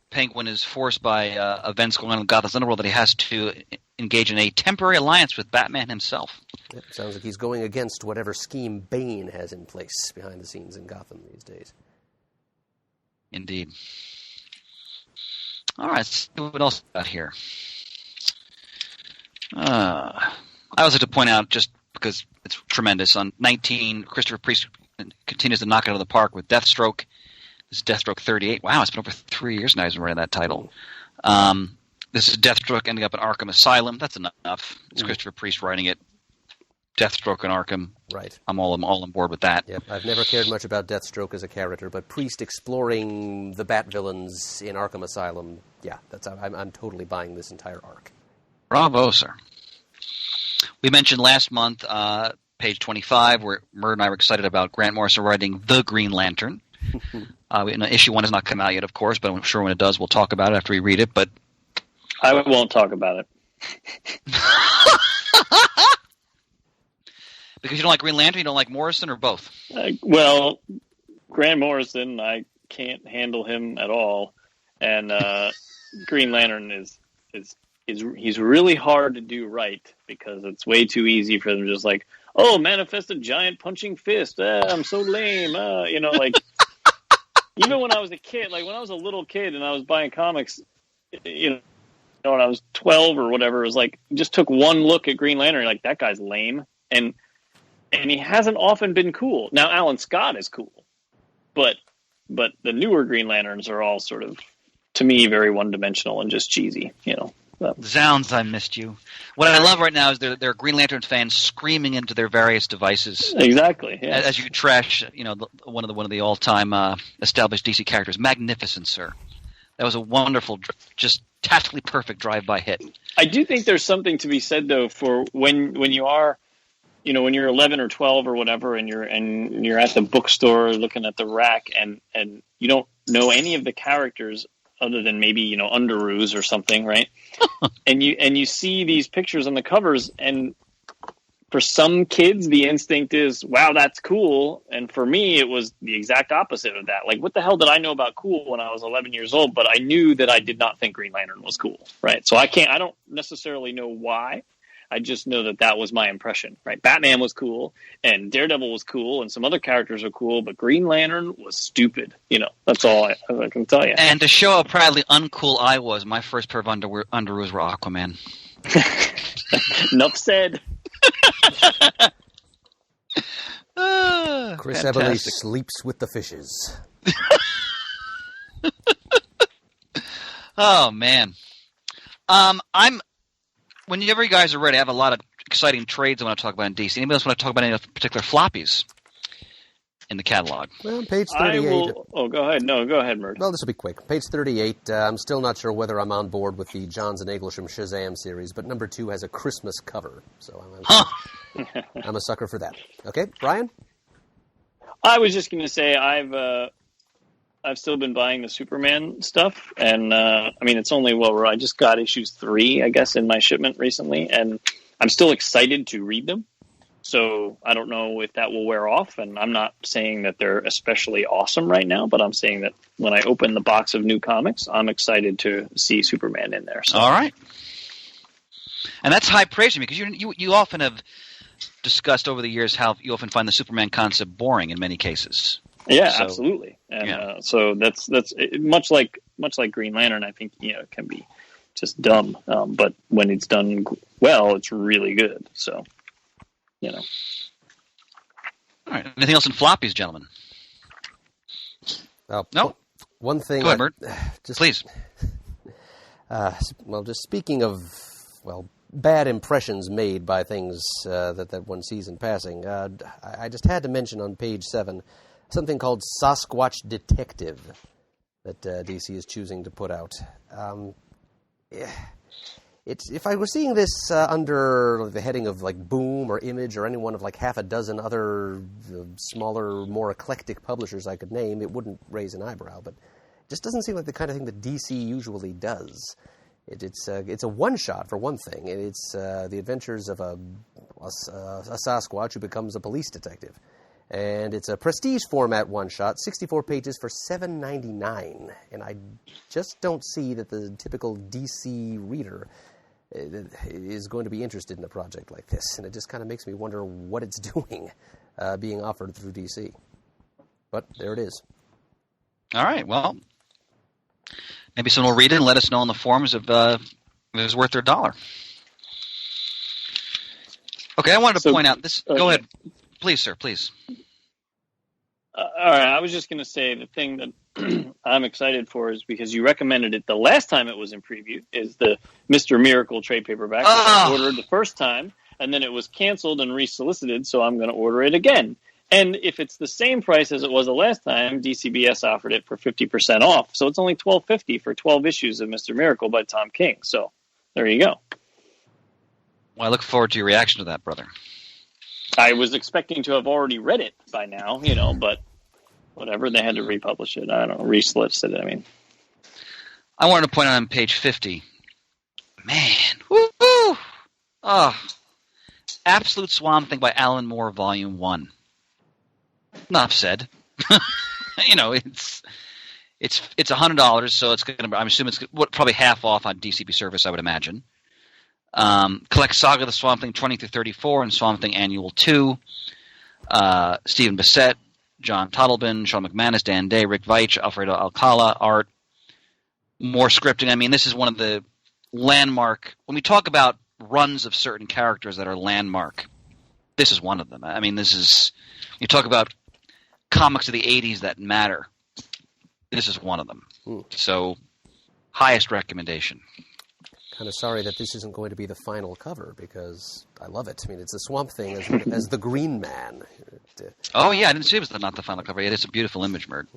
Penguin is forced by events going on in Gotham's Underworld that he has to engage in a temporary alliance with Batman himself. It sounds like he's going against whatever scheme Bane has in place behind the scenes in Gotham these days. Indeed. All right, let's see what else we got here. I also like to point out, just because it's tremendous, on 19, Christopher Priest continues to knock it out of the park with Deathstroke. This is Deathstroke 38. Wow, it's been over 3 years now he's been writing that title. This is Deathstroke ending up in Arkham Asylum. That's enough. It's Christopher Priest writing it. Deathstroke in Arkham. Right. I'm all on board with that. Yep. I've never cared much about Deathstroke as a character, but Priest exploring the Bat villains in Arkham Asylum, yeah, I'm totally buying this entire arc. Bravo, sir. We mentioned last month, page 25, where Murd and I were excited about Grant Morrison writing The Green Lantern. Issue 1 has not come out yet, of course, but I'm sure when it does, we'll talk about it after we read it. But I won't talk about it. Because you don't like Green Lantern, you don't like Morrison, or both? Well, Grant Morrison, I can't handle him at all, and Green Lantern he's really hard to do right because it's way too easy for them to just like, oh, manifest a giant punching fist. I'm so lame. Like even when I was a kid, like when I was a little kid and I was buying comics, when I was 12 or whatever, it was like just took one look at Green Lantern, like that guy's lame, and he hasn't often been cool. Now Alan Scott is cool, but the newer Green Lanterns are all sort of, to me, very one-dimensional and just cheesy. Zounds, I missed you. What I love right now is there are Green Lantern fans screaming into their various devices. Exactly. Yeah. As you trash, one of the all-time established DC characters. Magnificent, sir. That was a wonderful, just tactically perfect drive-by hit. I do think there's something to be said though for when you are, when you're 11 or 12 or whatever, and you're at the bookstore looking at the rack, and you don't know any of the characters other than maybe Underoos or something, right? and you see these pictures on the covers, and for some kids the instinct is, wow, that's cool, and for me it was the exact opposite of that. Like, what the hell did I know about cool when I was 11 years old? But I knew that I did not think Green Lantern was cool, right? So I don't necessarily know why. I just know that was my impression, right? Batman was cool, and Daredevil was cool, and some other characters are cool, but Green Lantern was stupid. That's all I can tell you. And to show how proudly uncool I was, my first pair of underoos were Aquaman. Enough said. Chris Eberle sleeps with the fishes. Oh, man. Whenever you guys are ready, I have a lot of exciting trades I want to talk about in DC. Anybody else want to talk about any particular floppies in the catalog? Well, page 38. Go ahead. No, go ahead, Mert. Well, this will be quick. Page 38, I'm still not sure whether I'm on board with the Johns and Aglesham Shazam series, but number 2 has a Christmas cover, so I'm a sucker for that. Okay, Brian? I was just going to say I've still been buying the Superman stuff, and it's only I just got issues 3, I guess, in my shipment recently, and I'm still excited to read them. So I don't know if that will wear off, and I'm not saying that they're especially awesome right now, but I'm saying that when I open the box of new comics, I'm excited to see Superman in there. So. All right, and that's high praise to me, because you often have discussed over the years how you often find the Superman concept boring in many cases. Yeah, absolutely, and so that's much like Green Lantern. I think it can be just dumb, but when it's done well, it's really good. So, All right. Anything else in floppies, gentlemen? No. One thing. Go ahead, Mert. Please. Just speaking of bad impressions made by things that one sees in passing, I just had to mention on page 7. Something called Sasquatch Detective that DC is choosing to put out. If I were seeing this under the heading of like Boom or Image or any one of like half a dozen other smaller, more eclectic publishers I could name, it wouldn't raise an eyebrow. But it just doesn't seem like the kind of thing that DC usually does. It's a one-shot, for one thing. It's the adventures of a Sasquatch who becomes a police detective. And it's a prestige format one-shot, 64 pages for $7.99. And I just don't see that the typical DC reader is going to be interested in a project like this. And it just kind of makes me wonder what it's doing being offered through DC. But there it is. All right, well, maybe someone will read it and let us know in the forums if it was worth their $1. Okay, I wanted to point out this. Go ahead. Please, sir, please. All right, I was just going to say the thing that I'm excited for is because you recommended it the last time it was in preview, is the Mr. Miracle trade paperback, which I ordered the first time, and then it was canceled and resolicited, so I'm going to order it again. And if it's the same price as it was the last time, DCBS offered it for 50% off, so it's only $12.50 for 12 issues of Mr. Miracle by Tom King. So there you go. Well, I look forward to your reaction to that, brother. I was expecting to have already read it by now, but whatever, they had to republish it. I don't know, resolicit it, I mean. I wanted to point out on page 50. Man, woo-hoo! Oh, Absolute Swamp Thing by Alan Moore, Volume 1. Enough said. It's $100, so it's going to. I'm assuming it's probably half off on DCP Service, I would imagine. Collect Saga the Swamp Thing 20 through 34 and Swamp Thing Annual 2. Stephen Bissett, John Toddleben, Sean McManus, Dan Day, Rick Veitch, Alfredo Alcala, art. More scripting. I mean, this is one of the landmark. When we talk about runs of certain characters that are landmark, this is one of them. I mean, this is. You talk about comics of the 80s that matter. This is one of them. So, highest recommendation. Kind of sorry that this isn't going to be the final cover because I love it. I mean, it's a Swamp Thing as the Green Man. Oh, yeah, I didn't see it was not the final cover yet. It's a beautiful image, Mert.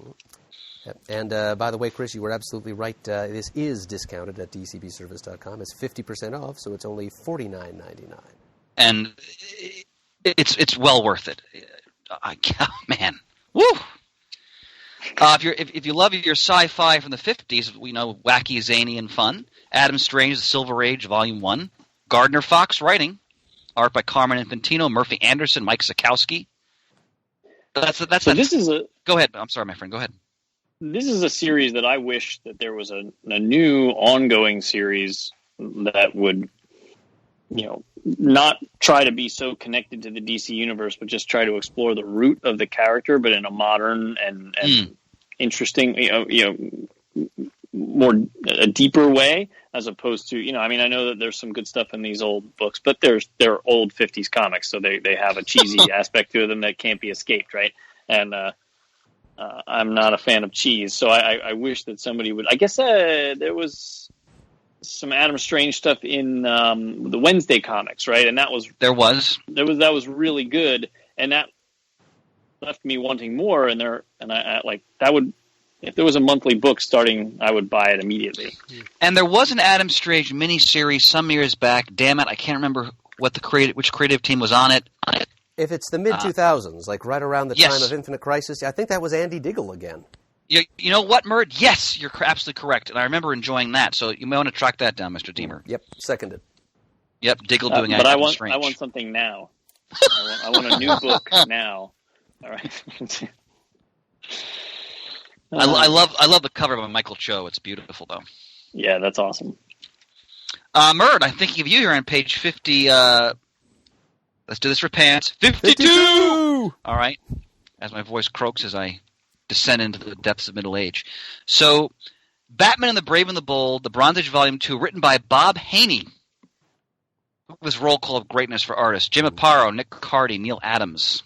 And by the way, Chris, you were absolutely right. This is discounted at dcbservice.com. It's 50% off, so it's only $49.99. And it's well worth it. Man, woo! If you love your sci-fi from the 50s, wacky, zany, and fun. Adam Strange, The Silver Age, Volume 1. Gardner Fox writing. Art by Carmen Infantino, Murphy Anderson, Mike Sikowski. Go ahead. I'm sorry, my friend. Go ahead. This is a series that I wish that there was a new ongoing series that would, not try to be so connected to the DC universe, but just try to explore the root of the character, but in a modern and interesting, a deeper way, as opposed to, I know that there's some good stuff in these old books, but they're old 50s comics, so they have a cheesy aspect to them that can't be escaped, right? And I'm not a fan of cheese, so I wish that somebody would. I guess there was some Adam Strange stuff in the Wednesday comics, right? And that was that was really good, and that left me wanting more. And I like that would. If there was a monthly book starting, I would buy it immediately. And there was an Adam Strange miniseries some years back. Damn it, I can't remember which creative team was on it. If it's the mid-2000s, like right around the time of Infinite Crisis, I think that was Andy Diggle again. You know what, Mert? Yes, you're absolutely correct. And I remember enjoying that, so you may want to track that down, Mr. Deemer. Yep, seconded. Yep, Diggle doing But Adam Strange. I want something now. I want a new book now. All right. I love the cover by Michael Cho. It's beautiful, though. Yeah, that's awesome. Mert, I'm thinking of you here on page 50. Let's do this for pants. 52! All right. As my voice croaks as I descend into the depths of middle age. So, Batman and the Brave and the Bold, the Bronze Age Volume 2, written by Bob Haney. This roll call of greatness for artists. Jim Aparo, Nick Cardy, Neil Adams.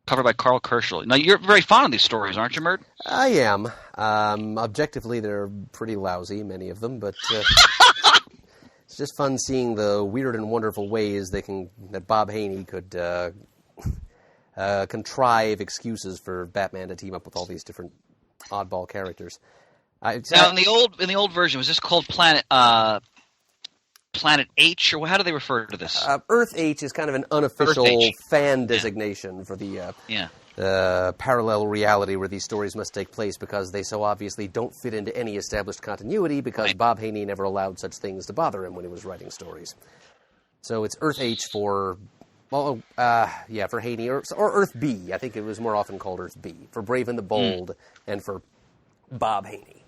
Covered by Carl Kerschel. Now, you're very fond of these stories, aren't you, Mert? I am. Objectively, they're pretty lousy, many of them, but it's just fun seeing the weird and wonderful ways that Bob Haney could contrive excuses for Batman to team up with all these different oddball characters. Now, in the old version, was this called Planet H, or how do they refer to this? Earth H is kind of an unofficial fan designation for the parallel reality where these stories must take place because they so obviously don't fit into any established continuity because Bob Haney never allowed such things to bother him when he was writing stories. So it's Earth H for, for Haney, or Earth B. I think it was more often called Earth B, for Brave and the Bold, and for Bob Haney.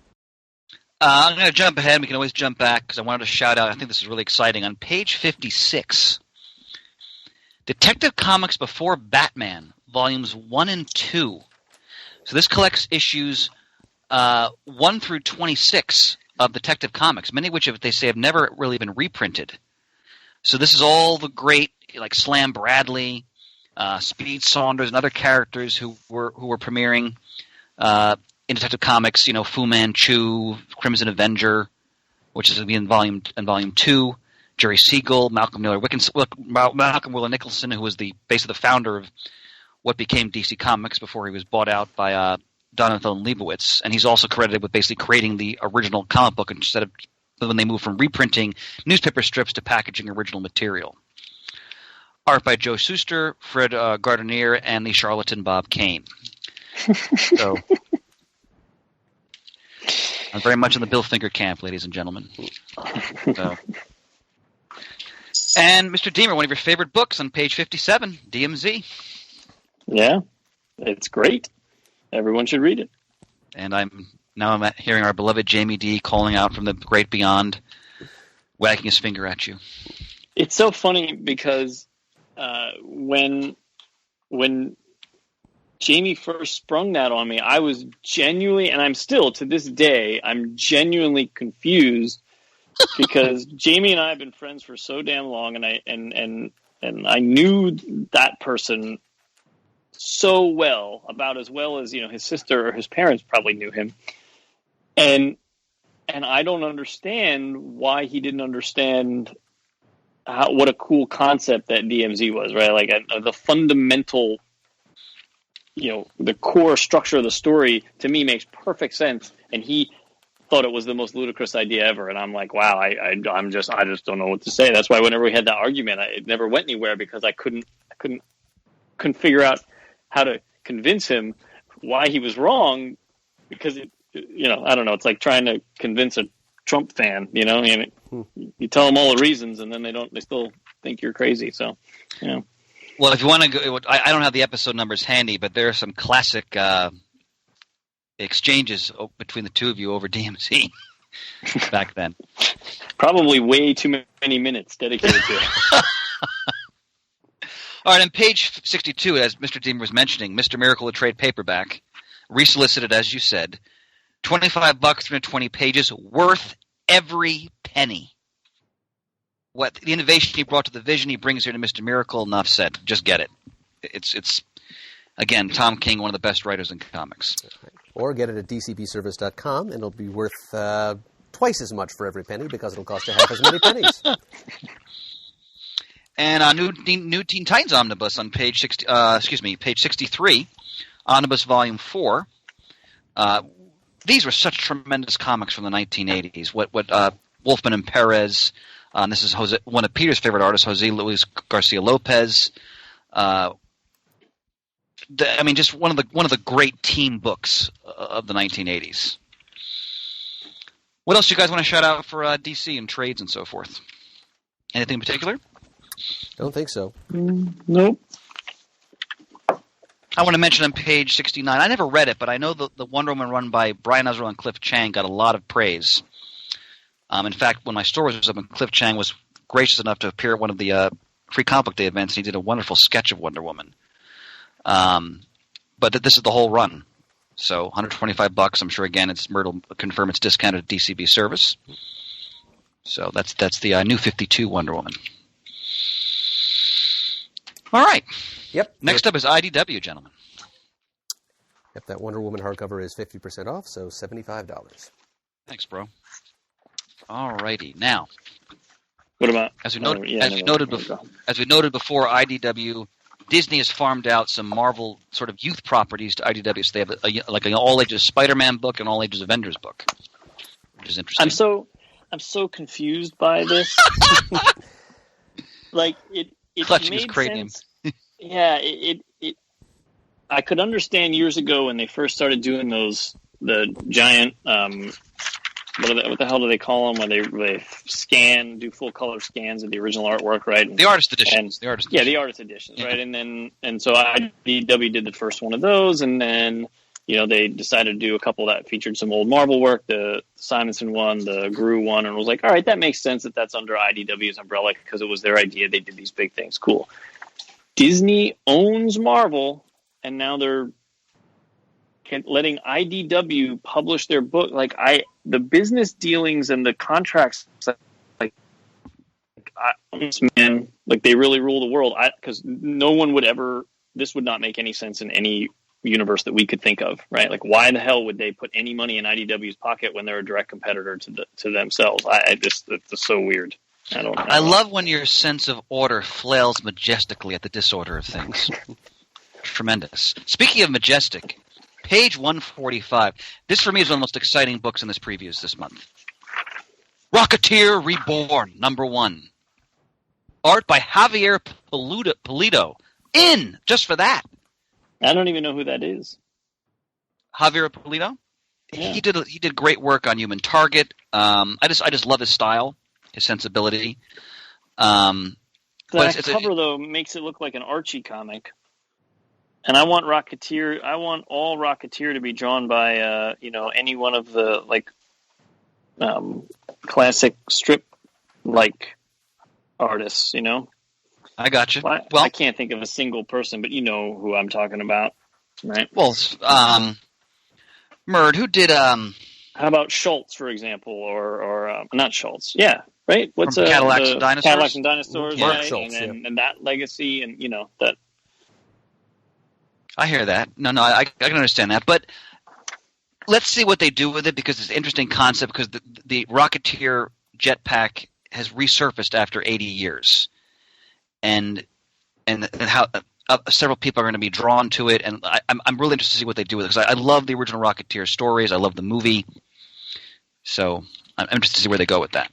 I'm going to jump ahead. We can always jump back because I wanted to shout out, I think this is really exciting. On page 56, Detective Comics Before Batman, Volumes 1 and 2. So this collects issues 1 through 26 of Detective Comics, many of which they say have never really been reprinted. So this is all the great, like Slam Bradley, Speed Saunders, and other characters who were premiering in Detective Comics. Fu Manchu, Crimson Avenger, which is going to be in volume 2. Jerry Siegel, Malcolm Willer Nicholson, who was basically the founder of what became DC Comics before he was bought out by Donathan Leibowitz, and he's also credited with basically creating the original comic book instead of when they moved from reprinting newspaper strips to packaging original material. Art by Joe Shuster, Fred Gardner, and the charlatan Bob Kane. So I'm very much in the Bill Finger camp, ladies and gentlemen. And Mr. Deemer, one of your favorite books on page 57, DMZ. Yeah, it's great. Everyone should read it. And I'm hearing our beloved Jamie D calling out from the great beyond, wagging his finger at you. It's so funny because when Jamie first sprung that on me, I was genuinely, and I'm still to this day, I'm genuinely confused because Jamie and I have been friends for so damn long, and I knew that person so well, about as well as his sister or his parents probably knew him, and I don't understand why he didn't understand what a cool concept that DMZ was, right? Like the fundamental, the core structure of the story to me makes perfect sense, and he thought it was the most ludicrous idea ever. And I'm like, wow, I just don't know what to say. That's why whenever we had that argument, it never went anywhere because I couldn't figure out how to convince him why he was wrong, because I don't know. It's like trying to convince a Trump fan, you tell them all the reasons and then they still think you're crazy. So, Well, if you want to go, I don't have the episode numbers handy, but there are some classic exchanges between the two of you over DMZ back then. Probably way too many minutes dedicated to it. All right, on page 62, as Mr. Deemer was mentioning, Mr. Miracle, a trade paperback, resolicited, as you said, $25, 320 pages, worth every penny. What the innovation he brought to the vision he brings here to Mr. Miracle, enough said. Just get it. It's again, Tom King, one of the best writers in comics. Or get it at dcbservice.com, and it'll be worth twice as much for every penny because it'll cost you half as many pennies. And new Teen Titans Omnibus on page 63, Omnibus Volume 4. These were such tremendous comics from the 1980s. What Wolfman and Perez. And this is one of Peter's favorite artists, Jose Luis Garcia Lopez. Just one of the great team books of the 1980s. What else do you guys want to shout out for DC and trades and so forth? Anything in particular? Don't think so. Nope. I want to mention on page 69, I never read it, but I know the Wonder Woman run by Brian Azzarello and Cliff Chang got a lot of praise. In fact, when my store was open, Cliff Chang was gracious enough to appear at one of the Free Comic Book Day events, and he did a wonderful sketch of Wonder Woman. But this is the whole run. So $125. I'm sure, again, Myrtle confirm it's discounted at DCB service. So that's the new 52 Wonder Woman. All right. Yep. Next up is IDW, gentlemen. Yep, that Wonder Woman hardcover is 50% off, so $75. Thanks, bro. All righty. Now, what about as we noted before, IDW, Disney has farmed out some Marvel sort of youth properties to IDW. So they have an all-ages Spider-Man book and all-ages Avengers book, which is interesting. I'm so confused by this. Like it Clutching made his cranium. sense. Yeah, it I could understand years ago when they first started doing the giant, what the hell do they call them, when they do full color scans of the original artwork, right? The artist editions. The artist editions, right? And so IDW did the first one of those, and then they decided to do a couple that featured some old Marvel work, the Simonson one, the Gru one, and was like, all right, that makes sense that's under IDW's umbrella because it was their idea. They did these big things. Cool. Disney owns Marvel, and now they're letting IDW publish their book. The business dealings and the contracts, man, they really rule the world. Because no one would ever. This would not make any sense in any universe that we could think of, right? Why the hell would they put any money in IDW's pocket when they're a direct competitor to themselves? It's so weird. I love when your sense of order flails majestically at the disorder of things. Tremendous. Speaking of majestic, page 145. This for me is one of the most exciting books in this previews this month. Rocketeer Reborn, #1. Art by Javier Pulido. Just for that. I don't even know who that is. Javier Pulido? Yeah. He did great work on Human Target. I just love his style, his sensibility. The cover though makes it look like an Archie comic. And I want all Rocketeer to be drawn by any one of the classic strip artists, I got you. Well, I can't think of a single person, but you know who I'm talking about, right? Well, Murd, who did how about Schultz, for example, or not Schultz? Yeah, right. What's from Cadillacs and Dinosaurs? Cadillacs and Dinosaurs, Mark right? Schultz, and that legacy, and that. I hear that. No, I can understand that, but let's see what they do with it because it's an interesting concept. Because the Rocketeer jetpack has resurfaced after 80 years, and how several people are going to be drawn to it, and I'm really interested to see what they do with it because I love the original Rocketeer stories. I love the movie, so I'm interested to see where they go with that.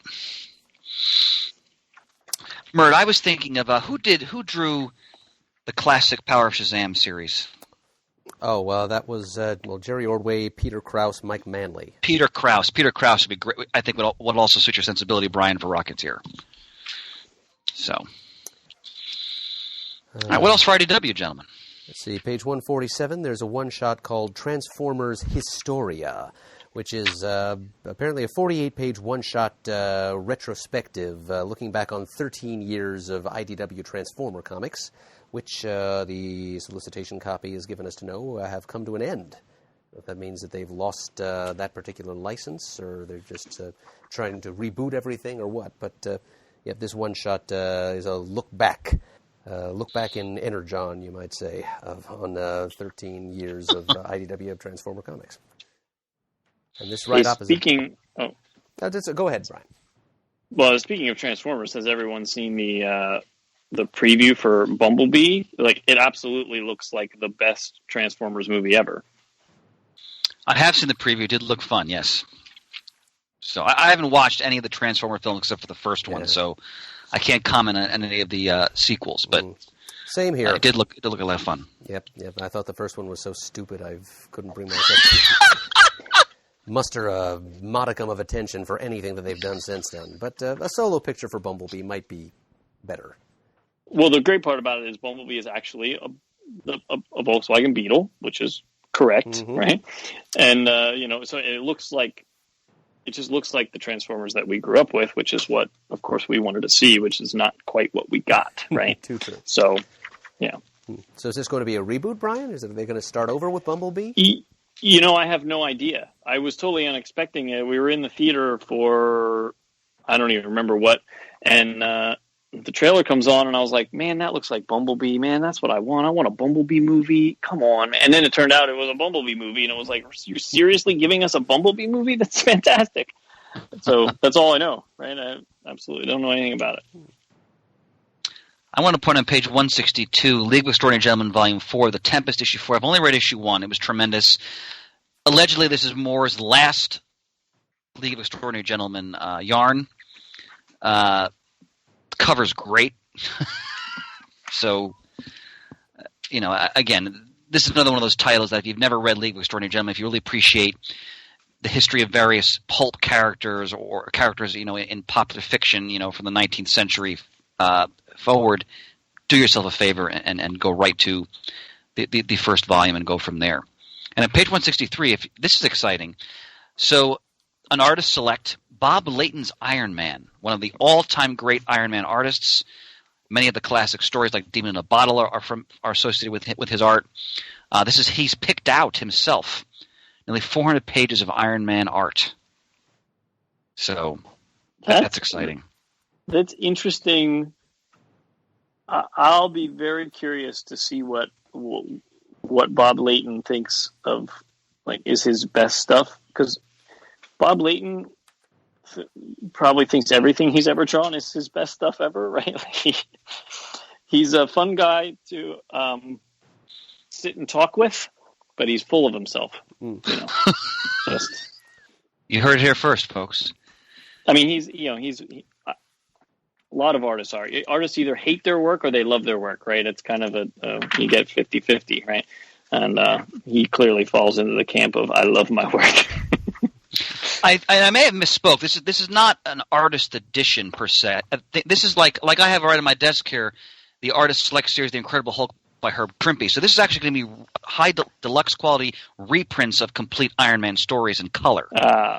Murd, I was thinking of who drew the classic Power of Shazam series. Oh, well, that was Jerry Ordway, Peter Krause, Mike Manley. Peter Krause would be great. I think would also suit your sensibility, Brian, for Rocketeer. So, all right, what else for IDW, gentlemen? Let's see, page 147. There's a one-shot called Transformers Historia, which is apparently a 48-page one-shot retrospective looking back on 13 years of IDW Transformer comics, which the solicitation copy has given us to know have come to an end. If that means that they've lost that particular license, or they're just trying to reboot everything, or what. But this one-shot is a look back in Energon, you might say, on 13 years of IDW Transformer comics. And this opposite. Go ahead, Brian. Well, speaking of Transformers, has everyone seen the preview for Bumblebee? It absolutely looks like the best Transformers movie ever. I have seen the preview. It did look fun, yes. So I haven't watched any of the Transformer films except for the first one, so I can't comment on any of the sequels. But same here. It did look a lot of fun. Yep. I thought the first one was so stupid I couldn't bring myself to muster a modicum of attention for anything that they've done since then. But a solo picture for Bumblebee might be better. Well, the great part about it is Bumblebee is actually a Volkswagen Beetle, which is correct, right? And so it just looks like the Transformers that we grew up with, which is what, of course, we wanted to see, which is not quite what we got, right? Too true. So, yeah. So is this going to be a reboot, Brian? Are they going to start over with Bumblebee? I have no idea. I was totally unexpecting it. We were in the theater for, I don't even remember what, and the trailer comes on, and I was like, man, that looks like Bumblebee. Man, that's what I want. I want a Bumblebee movie. Come on. And then it turned out it was a Bumblebee movie, and it was like, you're seriously giving us a Bumblebee movie? That's fantastic. So that's all I know, right? I absolutely don't know anything about it. I want to point on page 162, League of Extraordinary Gentlemen, Volume 4, The Tempest, Issue 4. I've only read Issue 1. It was tremendous. Allegedly, this is Moore's last League of Extraordinary Gentlemen yarn. Cover's great. So, again, this is another one of those titles that if you've never read League of Extraordinary Gentlemen, if you really appreciate the history of various pulp characters or characters, in popular fiction, from the 19th century forward, do yourself a favor and go right to the first volume and go from there. And at page 163, this is exciting. So an artist select Bob Layton's Iron Man, one of the all-time great Iron Man artists. Many of the classic stories like Demon in a Bottle are associated with his art. He's picked out himself nearly 400 pages of Iron Man art. So that's exciting. That's interesting. I'll be very curious to see what Bob Layton thinks of, is his best stuff, because Bob Layton probably thinks everything he's ever drawn is his best stuff ever, right? He's a fun guy to sit and talk with, but he's full of himself. You heard it here first, folks. I mean, a lot of artists are. Artists either hate their work or they love their work, right? It's kind of you get 50-50, right? And he clearly falls into the camp of I love my work. I may have misspoke. This is not an artist edition per se. This is like I have right on my desk here, the Artist Select Series, The Incredible Hulk by Herb Trimpe. So this is actually going to be high deluxe quality reprints of complete Iron Man stories in color.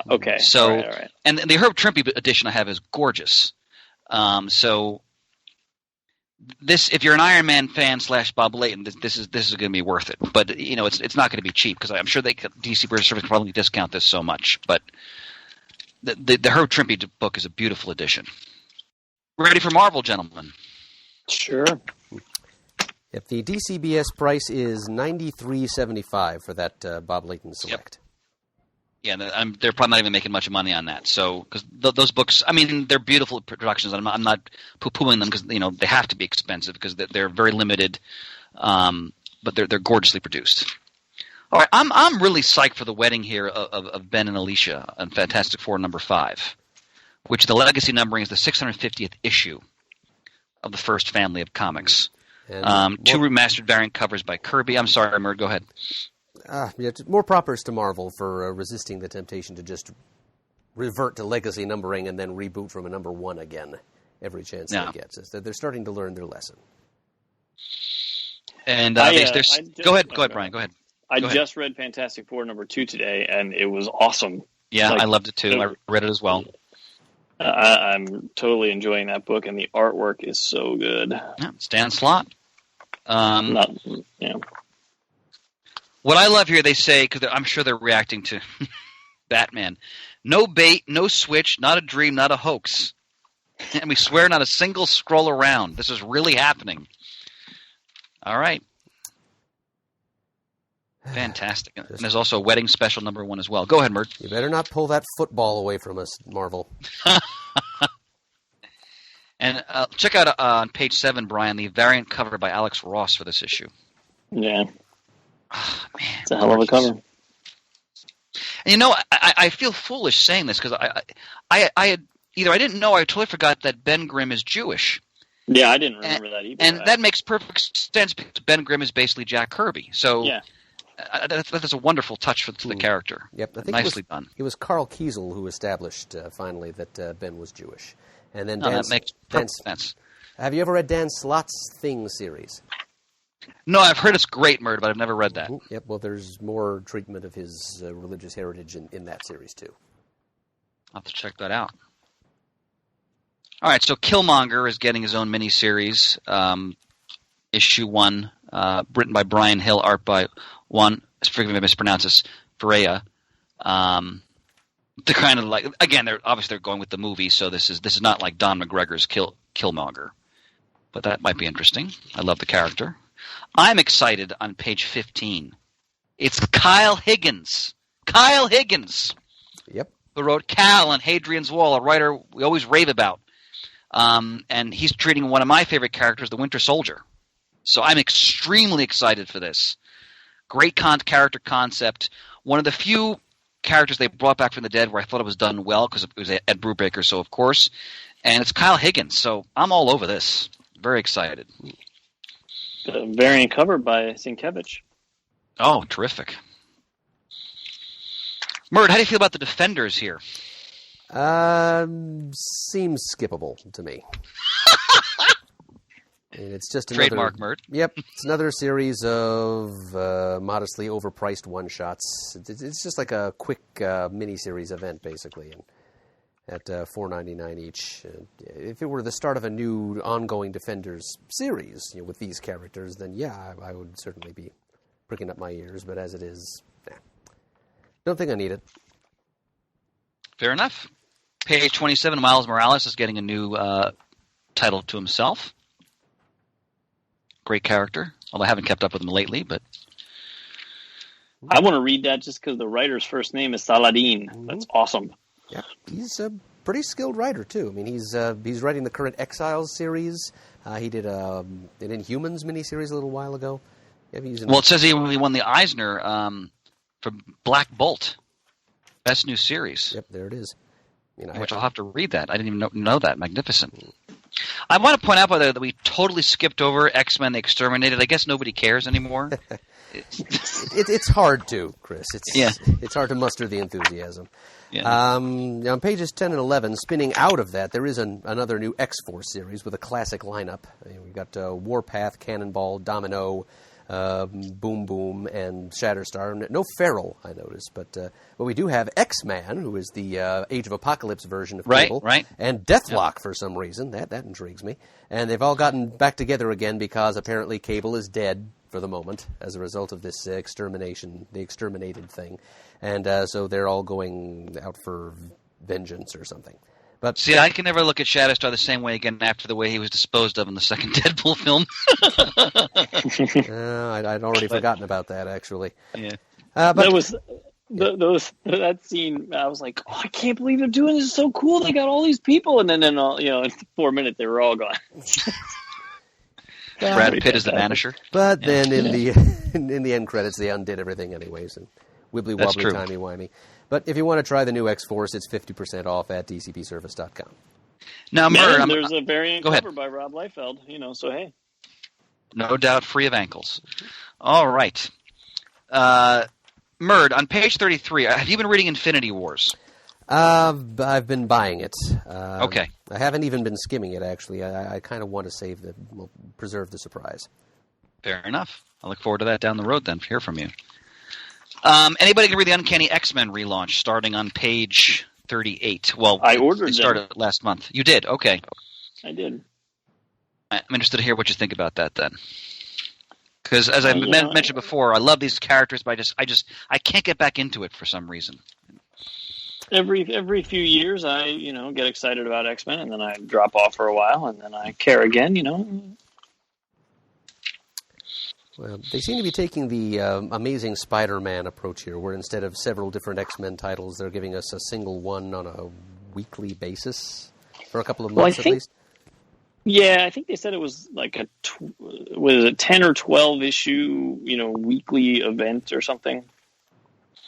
Okay. So, all right. And the Herb Trimpe edition I have is gorgeous. So this, if you're an Iron Man fan / Bob Layton, this is going to be worth it. But it's not going to be cheap because I'm sure DC British Service can probably discount this so much. But the Herb Trimpe book is a beautiful edition. Ready for Marvel, gentlemen? Sure. Yep, the DCBS price is $93.75 for that Bob Layton Select. Yep. Yeah, they're probably not even making much money on that. So, because those books, I mean, they're beautiful productions. I'm not poo-pooing them because they have to be expensive because they're very limited, but they're gorgeously produced. All right, I'm really psyched for the wedding here of Ben and Alicia on Fantastic Four #5, which the legacy numbering is the 650th issue of the first family of comics. And two remastered variant covers by Kirby. I'm sorry, Murd, go ahead. More propers to Marvel for resisting the temptation to just revert to legacy numbering and then reboot from a #1 again every chance they get. So they're starting to learn their lesson. And go ahead, Brian. Go ahead. I just read Fantastic Four #2 today, and it was awesome. Yeah, I loved it too. I read it as well. I'm totally enjoying that book, and the artwork is so good. Yeah, Stan Slott. What I love here, they say, because I'm sure they're reacting to Batman, no bait, no switch, not a dream, not a hoax. And we swear not a single scroll around. This is really happening. All right. Fantastic. And there's also a wedding special #1 as well. Go ahead, Mert. You better not pull that football away from us, Marvel. And check out on page 7, Brian, the variant cover by Alex Ross for this issue. Yeah. Oh, man, it's a hell of a cover. And I feel foolish saying this because I didn't know, I totally forgot that Ben Grimm is Jewish. Yeah, I didn't remember that either. And that makes perfect sense because Ben Grimm is basically Jack Kirby. So yeah. That's a wonderful touch for the character. Yep, I think nicely done. It was Carl Kiesel who established finally that Ben was Jewish. And then that makes perfect sense. Have you ever read Dan Slott's Thing series? No, I've heard it's great, Murd, but I've never read that. Yep, well, there's more treatment of his religious heritage in that series, too. I'll have to check that out. All right, so Killmonger is getting his own miniseries, issue 1, written by Brian Hill, art by forgive me if I mispronounce this, Ferreira. They're kind of like, again, they're going with the movie, so this is not like Don McGregor's Killmonger. But that might be interesting. I love the character. I'm excited on page 15. It's Kyle Higgins. Kyle Higgins. Yep. Who wrote Cal on Hadrian's Wall, a writer we always rave about. And he's treating one of my favorite characters, the Winter Soldier. So I'm extremely excited for this. Great character concept. One of the few characters they brought back from the dead where I thought it was done well because it was Ed Brubaker, so of course. And it's Kyle Higgins, so I'm all over this. Very excited. The variant cover by Sienkiewicz. Oh, terrific. Murd, how do you feel about the Defenders here? Seems skippable to me. And it's just another Trademark, Murd. Yep, it's another series of modestly overpriced one-shots. It's just like a quick mini-series event, basically, and at $4.99 each. If it were the start of a new ongoing Defenders series with these characters, then yeah, I would certainly be pricking up my ears. But as it is, don't think I need it. Fair enough. Page 27, Miles Morales is getting a new title to himself. Great character, although I haven't kept up with him lately. But I want to read that just because the writer's first name is Saladin. Mm-hmm. That's awesome. Yeah, he's a pretty skilled writer too. I mean, he's writing the current Exiles series. He did an Inhumans miniseries a little while ago. Yeah, it says he won the Eisner for Black Bolt, best new series. Yep, there it is. Which I'll have to read that. I didn't even know that. Magnificent. I want to point out, by the way, that we totally skipped over X-Men: The Exterminated. I guess nobody cares anymore. It's hard to, Chris. It's hard to muster the enthusiasm. Yeah. On pages 10 and 11, spinning out of that, there is another new X-Force series with a classic lineup. We've got Warpath, Cannonball, Domino, Boom Boom, and Shatterstar. No Feral, I noticed, but we do have X-Man, who is the Age of Apocalypse version of Cable, right, and Deathlock for some reason. That intrigues me. And they've all gotten back together again because apparently Cable is dead for the moment as a result of this the exterminated thing, and so they're all going out for vengeance or something. But see, I can never look at Shatterstar the same way again after the way he was disposed of in the second Deadpool film. I'd already forgotten about that, actually. Yeah, but that scene. I was like, oh, I can't believe they're doing this. It's so cool. They got all these people, and then in 4 minutes they were all gone. Brad Pitt is the Vanisher. But then in the end credits, they undid everything anyways, and wibbly wobbly, timey wimey. But if you want to try the new X-Force, it's 50% off at dcpservice.com. Now, Murd, there's a variant cover by Rob Liefeld, so hey. No doubt, free of ankles. All right. Murd, on page 33, have you been reading Infinity Wars? I've been buying it. Okay. I haven't even been skimming it, actually. I kind of want to preserve the surprise. Fair enough. I look forward to that down the road then, to hear from you. Anybody can read the Uncanny X-Men relaunch starting on page 38. Well, I ordered it started last month. You did? Okay. I did. I'm interested to hear what you think about that then. Because as I mentioned before, I love these characters, but I can't get back into it for some reason. Every few years, I get excited about X-Men, and then I drop off for a while, and then I care again. Well, they seem to be taking the Amazing Spider-Man approach here, where instead of several different X-Men titles, they're giving us a single one on a weekly basis for a couple of months at least. Yeah, I think they said it was like a 10 or 12 issue, weekly event or something.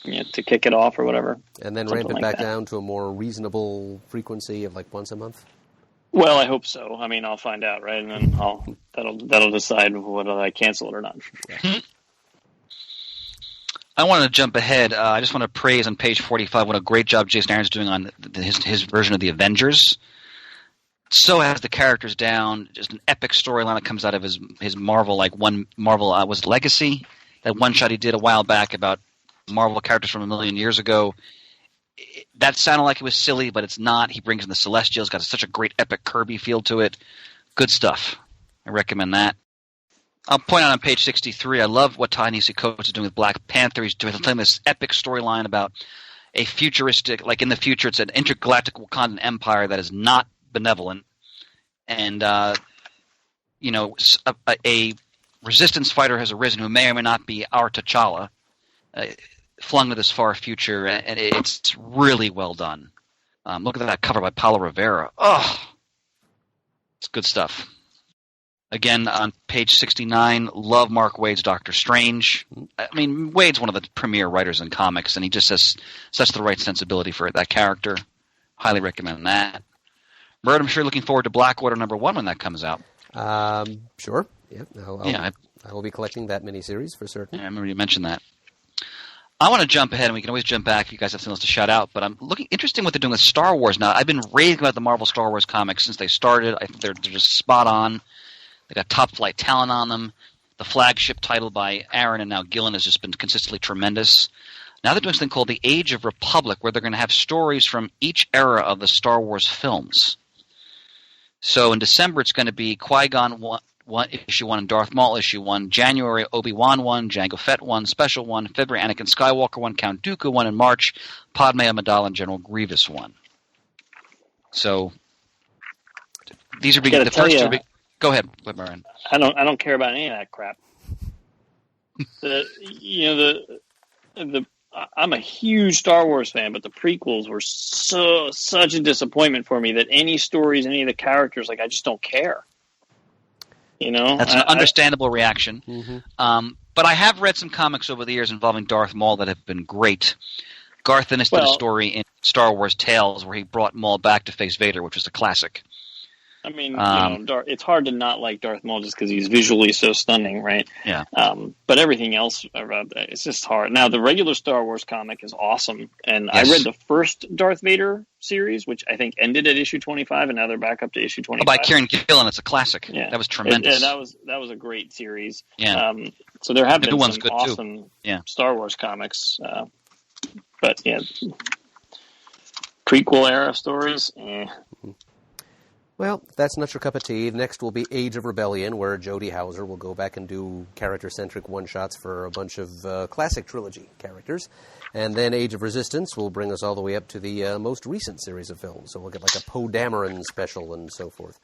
To kick it off or whatever. And then ramp it back down to a more reasonable frequency of like once a month? Well, I hope so. I mean, I'll find out, right? And then that'll decide whether I cancel it or not. Yeah. I want to jump ahead. I just want to praise on page 45 what a great job Jason Aaron's doing on his version of the Avengers. So has the characters down. Just an epic storyline that comes out of his Marvel, was Legacy? That one shot he did a while back about Marvel characters from a million years ago. That sounded like it was silly, but it's not. He brings in the Celestials, got such a great epic Kirby feel to it. Good stuff. I recommend that. I'll point out on page 63, I love what Ta-Nehisi Coates is doing with Black Panther. He's doing this epic storyline about a futuristic, like in the future, it's an intergalactic Wakandan empire that is not benevolent. And, a resistance fighter has arisen who may or may not be our T'Challa. Flung to this far future, and it's really well done. Look at that cover by Paulo Rivera. Oh, it's good stuff. Again, on page 69, love Mark Waid's Doctor Strange. I mean, Waid's one of the premier writers in comics, and he just has such the right sensibility for that character. Highly recommend that. Bert, I'm sure looking forward to Blackwater #1 when that comes out. Sure. Yep. Yeah, I will be collecting that miniseries for certain. I remember you mentioned that. I want to jump ahead, and we can always jump back if you guys have something else to shout out, but I'm looking interesting what they're doing with Star Wars now. I've been raving about the Marvel Star Wars comics since they started. I think they're just spot on. They got top flight talent on them. The flagship title by Aaron and now Gillen has just been consistently tremendous. Now they're doing something called The Age of Republic, where they're going to have stories from each era of the Star Wars films. So in December, it's going to be Qui-Gon issue 1 and Darth Maul issue 1, January Obi-Wan 1, Jango Fett 1, Special 1, February Anakin Skywalker 1, Count Dooku 1, in March Padme Amidala and General Grievous 1. So these are the first two. Go ahead, Byron. I don't care about any of that crap. I'm a huge Star Wars fan, but the prequels were such a disappointment for me that any stories, any of the characters, I just don't care. That's an understandable reaction. Mm-hmm. But I have read some comics over the years involving Darth Maul that have been great. Garth Ennis did a story in Star Wars Tales where he brought Maul back to face Vader, which was a classic. I mean, it's hard to not like Darth Maul just because he's visually so stunning, right? Yeah. But everything else about that, it's just hard. Now, the regular Star Wars comic is awesome, and Yes. I read the first Darth Vader series, which I think ended at issue 25, and now they're back up to issue 25. By Kieran Gillen, it's a classic. Yeah. That was tremendous. Yeah, that was a great series. Yeah. So there have The been new one's some good, too. awesome Yeah. Star Wars comics, but yeah, prequel era stories. Well, if that's not your cup of tea, next will be Age of Rebellion, where Jody Houser will go back and do character-centric one-shots for a bunch of classic trilogy characters. And then Age of Resistance will bring us all the way up to the most recent series of films. So we'll get like a Poe Dameron special and so forth.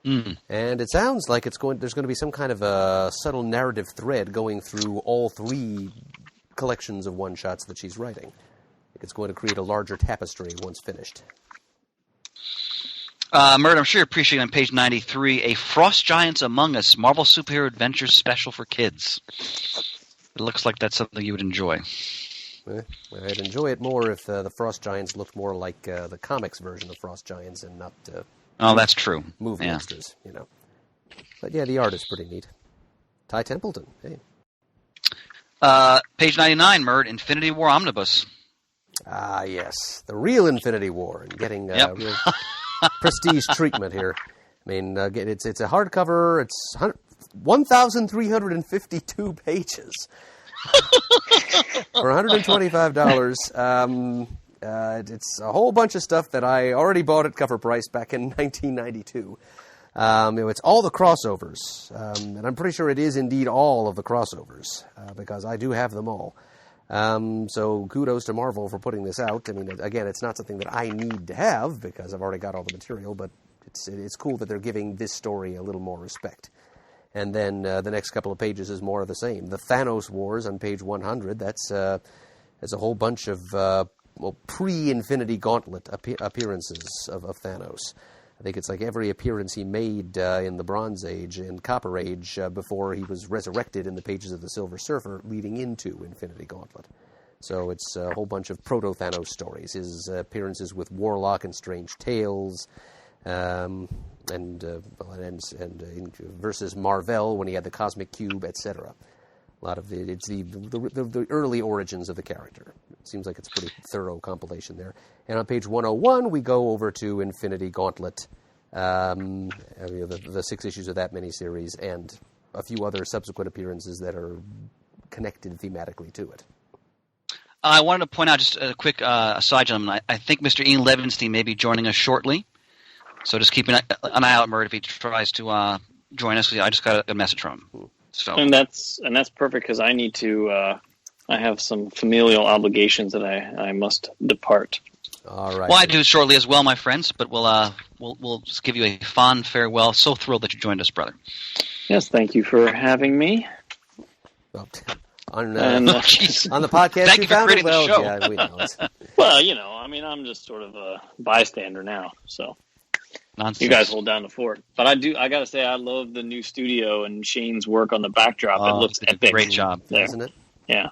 Mm. And it sounds like there's going to be some kind of a subtle narrative thread going through all three collections of one-shots that she's writing. It's going to create a larger tapestry once finished. Mert, I'm sure you appreciate on page 93, a Frost Giants Among Us Marvel Superhero Adventures special for kids. It looks like that's something you would enjoy. I'd enjoy it more if the Frost Giants looked more like the comics version of Frost Giants and not Oh, that's true. movie Yeah. monsters, But yeah, the art is pretty neat. Ty Templeton, hey. Page 99, Mert, Infinity War Omnibus. Ah, yes. The real Infinity War and getting Yep. real prestige treatment here. I mean, it's a hardcover. It's 1,352 pages for $125. It's a whole bunch of stuff that I already bought at cover price back in 1992. It's all the crossovers, and I'm pretty sure it is indeed all of the crossovers because I do have them all. So kudos to Marvel for putting this out. I mean, again, it's not something that I need to have because I've already got all the material, but it's cool that they're giving this story a little more respect. And then the next couple of pages is more of the same. The Thanos Wars on page 100, that's a whole bunch of pre-Infinity Gauntlet appearances of Thanos. I think it's like every appearance he made in the Bronze Age and Copper Age before he was resurrected in the pages of the Silver Surfer leading into Infinity Gauntlet. So it's a whole bunch of proto-Thanos stories, his appearances with Warlock and Strange Tales, versus Marvel when he had the Cosmic Cube, etc. A lot of it's the early origins of the character. It seems like it's a pretty thorough compilation there. And on page 101, we go over to Infinity Gauntlet, the 6 issues of that miniseries, and a few other subsequent appearances that are connected thematically to it. I wanted to point out just a quick aside, gentlemen. I think Mr. Ian Levenstein may be joining us shortly. So just keep an eye out, Mert, if he tries to join us. I just got a message from him. So. And that's perfect because I need to. I have some familial obligations that I must depart. All right. Well, I do shortly as well, my friends. But we'll just give you a fond farewell. So thrilled that you joined us, brother. Yes, thank you for having me. Well, on And, the podcast, Thank you for creating the show. Yeah, we know. Well, I mean, I'm just sort of a bystander now, so. Nonsense. You guys hold down the fort. But I got to say, I love the new studio and Shane's work on the backdrop. It looks it's a epic. great job, there. Isn't it? Yeah.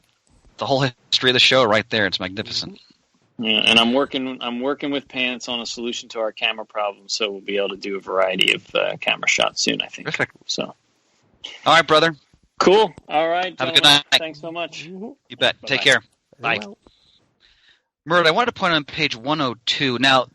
The whole history of the show right there. It's magnificent. Yeah, and I'm working with Pants on a solution to our camera problem, so we'll be able to do a variety of camera shots soon, I think. Terrific. So. All right, brother. Cool. All right. Have a good gentlemen. night. Thanks so much. You bet. Bye-bye. Take care. Bye. Well, Murd, I wanted to point out on page 102. Now,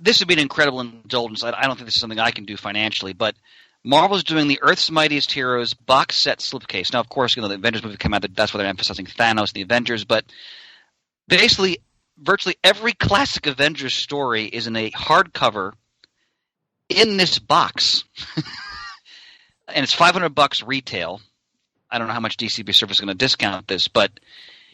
this would be an incredible indulgence. I don't think this is something I can do financially, but Marvel's doing the Earth's Mightiest Heroes box set slipcase. Now, of course, the Avengers movie came out. That's why they're emphasizing Thanos and the Avengers, but basically, virtually every classic Avengers story is in a hardcover in this box. And it's $500 retail. I don't know how much DCB Service is going to discount this, but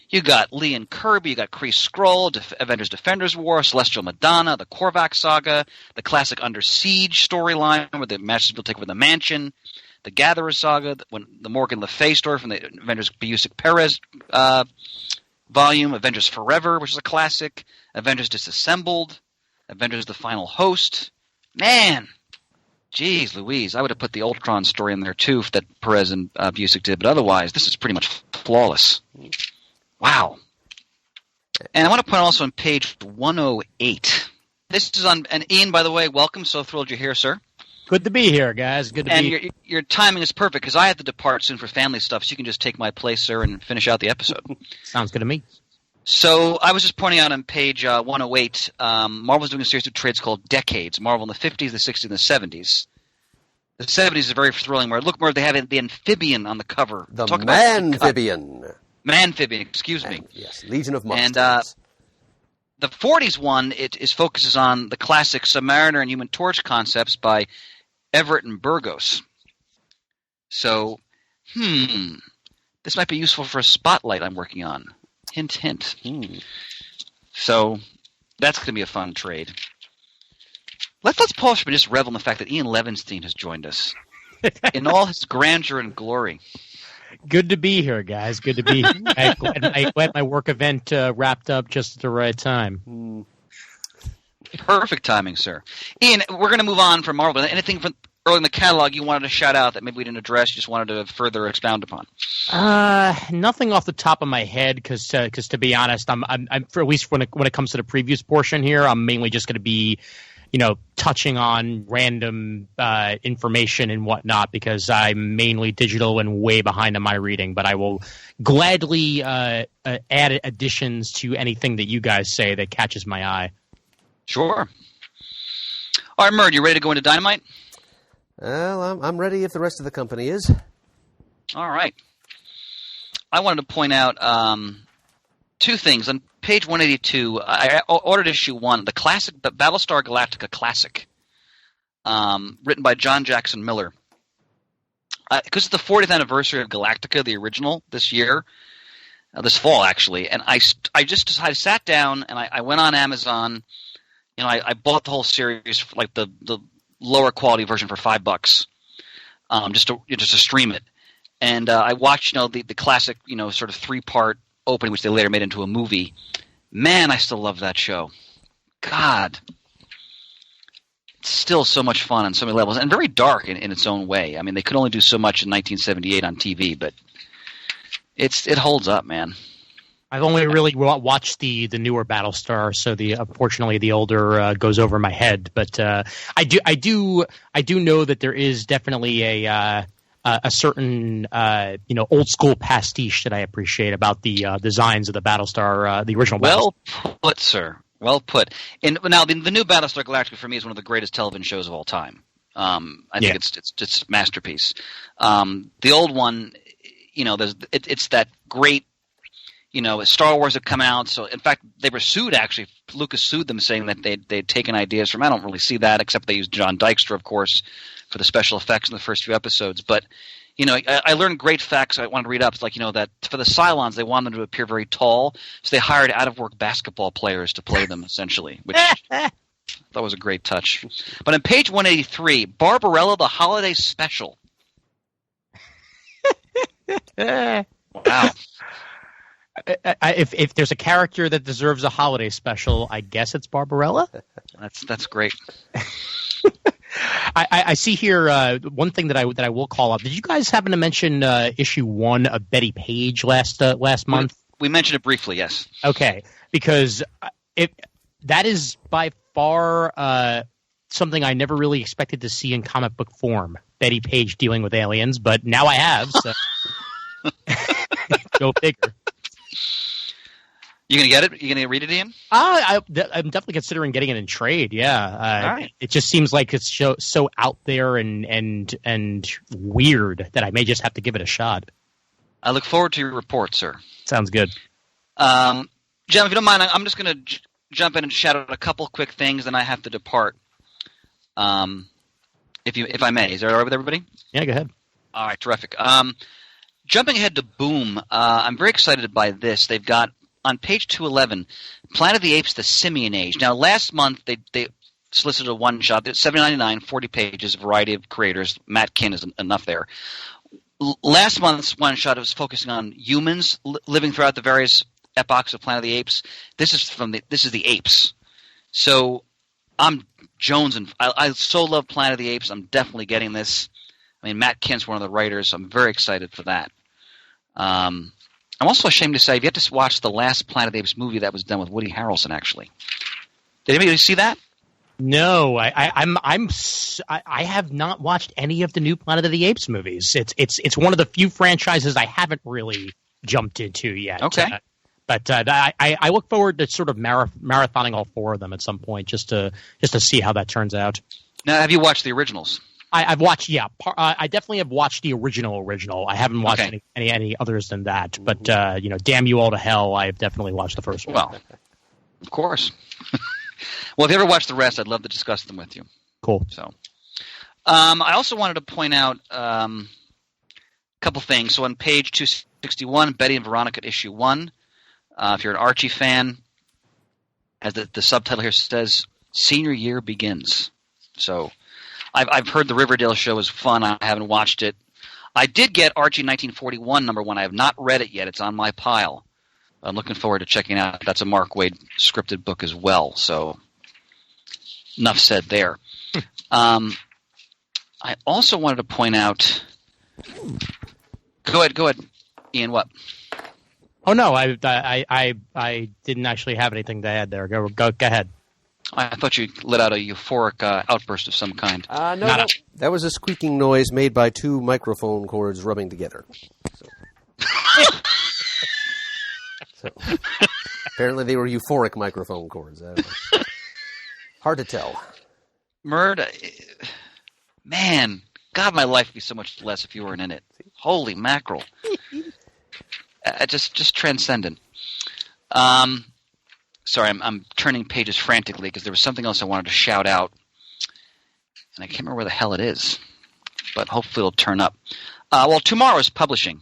you got Lee and Kirby, you got Kree Skrull, Avengers Defenders War, Celestial Madonna, the Korvac Saga, the classic Under Siege storyline where the Masters will take over the mansion, the Gatherer Saga, the Morgan Le Fay story from the Avengers Busiek Perez volume, Avengers Forever, which is a classic, Avengers Disassembled, Avengers The Final Host. Man! Jeez Louise, I would have put the Ultron story in there too that Perez and Busiek did, but otherwise this is pretty much flawless. Wow. And I want to point also on page 108. This is on, and Ian, by the way, welcome. So thrilled you're here, sir. Good to be here, guys. Good to be here. And your timing is perfect because I have to depart soon for family stuff, so you can just take my place, sir, and finish out the episode. Sounds good to me. So I was just pointing out on page 108, Marvel's doing a series of trades called Decades. Marvel in the 50s, the 60s, and the 70s. The 70s is very thrilling. Where look more, they have the amphibian on the cover. the Manphibian. Manphibian, excuse me. Yes, Legion of Monsters. And the 40s one focuses on the classic Submariner and Human Torch concepts by Everett and Burgos. So, this might be useful for a spotlight I'm working on. Hint, hint. So that's going to be a fun trade. Let's pause for just revel in the fact that Ian Levenstein has joined us in all his grandeur and glory. Good to be here, guys. Good to be here. I glad my work event wrapped up just at the right time. Perfect timing, sir. Ian, we're going to move on from Marvel. Anything from early in the catalog you wanted to shout out that maybe we didn't address, you just wanted to further expound upon? Nothing off the top of my head, because to be honest, I'm for at least when it comes to the previews portion here, I'm mainly just going to be, touching on random information and whatnot, because I'm mainly digital and way behind on my reading. But I will gladly add additions to anything that you guys say that catches my eye. Sure. All right, Murd, you ready to go into Dynamite? Well, I'm ready if the rest of the company is. All right. I wanted to point out two things. On page 182, I ordered issue 1, the classic Battlestar Galactica Classic, written by John Jackson Miller. Because it's the 40th anniversary of Galactica, the original, this year, this fall actually, and I sat down and I went on Amazon. I bought the whole series, like the lower quality version for $5, just to stream it. And I watched, the classic, sort of 3-part opening, which they later made into a movie. Man, I still love that show. God, it's still so much fun on so many levels, and very dark in its own way. I mean, they could only do so much in 1978 on TV, but it holds up, man. I've only really watched the newer Battlestar, so unfortunately the older goes over my head. But I do know that there is definitely a certain old school pastiche that I appreciate about the designs of the Battlestar, the original. Well put, sir. Well put. And now the new Battlestar Galactica for me is one of the greatest television shows of all time. I think it's just a masterpiece. The old one, it's that great. Star Wars had come out, so in fact they were sued. Actually, Lucas sued them, saying that they'd taken ideas from. I don't really see that, except they used John Dykstra, of course, for the special effects in the first few episodes. But I learned great facts I wanted to read up. It's like that for the Cylons, they wanted them to appear very tall, so they hired out-of-work basketball players to play them, essentially, which I thought was a great touch. But on page 183, Barbarella: The Holiday Special. Wow. If there's a character that deserves a holiday special, I guess it's Barbarella. That's great. I see here one thing that I will call out. Did you guys happen to mention issue 1 of Betty Page last month? We mentioned it briefly, yes. Okay, because that is by far something I never really expected to see in comic book form. Betty Page dealing with aliens, but now I have. So. Go figure. You gonna get it? You gonna read it, Ian? I'm definitely considering getting it in trade. Yeah, All right. It just seems like it's so out there and weird that I may just have to give it a shot. I look forward to your report, sir. Sounds good. Gentlemen, if you don't mind, I'm just gonna jump in and shout out a couple quick things, then I have to depart. If I may, is that all right with everybody? Yeah, go ahead. All right, terrific. Jumping ahead to Boom, I'm very excited by this. They've got on page 211, Planet of the Apes: The Simian Age. Now, last month they solicited a one-shot. It's $7.99, 40 pages, a variety of creators. Matt Kinn is enough there. Last month's one-shot was focusing on humans living throughout the various epochs of Planet of the Apes. This is the apes. So I'm jonesing. I so love Planet of the Apes. I'm definitely getting this. I mean, Matt Kinn's one of the writers. So I'm very excited for that. I'm also ashamed to say I've yet to watch the last Planet of the Apes movie that was done with Woody Harrelson. Actually, did anybody see that? No, I have not watched any of the new Planet of the Apes movies. It's one of the few franchises I haven't really jumped into yet. Okay. But I look forward to sort of marathoning all four of them at some point just to see how that turns out. Now, have you watched the originals? I've watched, I definitely have watched the original. I haven't watched any others than that. But Damn You All to Hell, I've definitely watched the first one. Well, of course. Well, if you ever watch the rest, I'd love to discuss them with you. Cool. So, I also wanted to point out a couple things. So on page 261, Betty and Veronica issue 1. If you're an Archie fan, as the subtitle here says, Senior Year Begins. So I've heard the Riverdale show is fun. I haven't watched it. I did get Archie 1941 #1. I have not read it yet. It's on my pile. I'm looking forward to checking it out. That's a Mark Waid scripted book as well. So enough said there. I also wanted to point out. Go ahead, Ian. What? Oh no, I didn't actually have anything to add there. Go ahead. I thought you let out a euphoric outburst of some kind. No. That was a squeaking noise made by two microphone cords rubbing together. So apparently they were euphoric microphone cords. I don't know. Hard to tell. Murd, man, God, my life would be so much less if you weren't in it. Holy mackerel. Just transcendent. Sorry, I'm turning pages frantically because there was something else I wanted to shout out, and I can't remember where the hell it is, but hopefully it'll turn up. Well, Tomorrow's Publishing.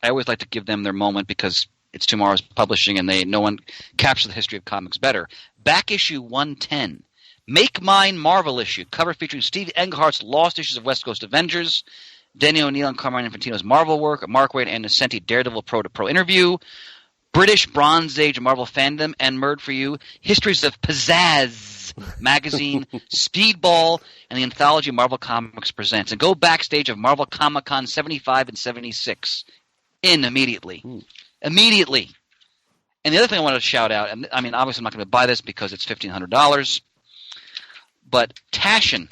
I always like to give them their moment because it's Tomorrow's Publishing, and no one captures the history of comics better. Back issue 110, Make Mine Marvel issue, cover featuring Steve Enghart's lost issues of West Coast Avengers, Denny O'Neil and Carmine Infantino's Marvel work, a Mark Waid and Nocenti Daredevil Pro-to-Pro interview, British Bronze Age Marvel fandom, and Murd for you, Histories of Pizzazz magazine, Speedball, and the anthology Marvel Comics presents. And go backstage of Marvel Comic-Con 75 and 76. Immediately. Immediately. And the other thing I wanted to shout out, and I mean, obviously I'm not going to buy this because it's $1,500, but Taschen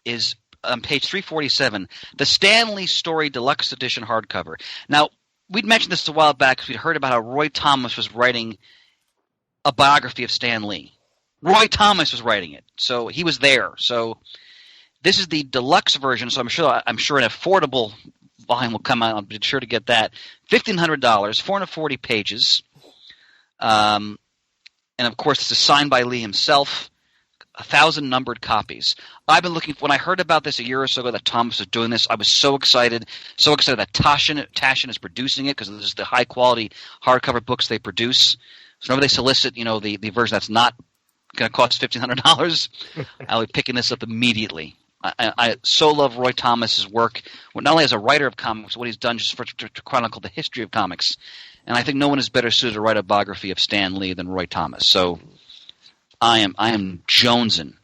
is on page 347, the Stan Lee Story Deluxe Edition hardcover. Now, we'd mentioned this a while back because we'd heard about how Roy Thomas was writing a biography of Stan Lee. Roy Thomas was writing it, so he was there. So this is the deluxe version, so I'm sure an affordable volume will come out. I'll be sure to get that. $1,500, 440 pages. And, of course, this is signed by Lee himself. 1,000 numbered copies. I've been looking. When I heard about this a year or so ago that Thomas was doing this, I was so excited that Taschen is producing it because this is the high quality hardcover books they produce. So whenever they solicit, the version that's not going to cost $1,500, I'll be picking this up immediately. I so love Roy Thomas's work, not only as a writer of comics, what he's done just to chronicle the history of comics. And I think no one is better suited to write a biography of Stan Lee than Roy Thomas. So I am jonesing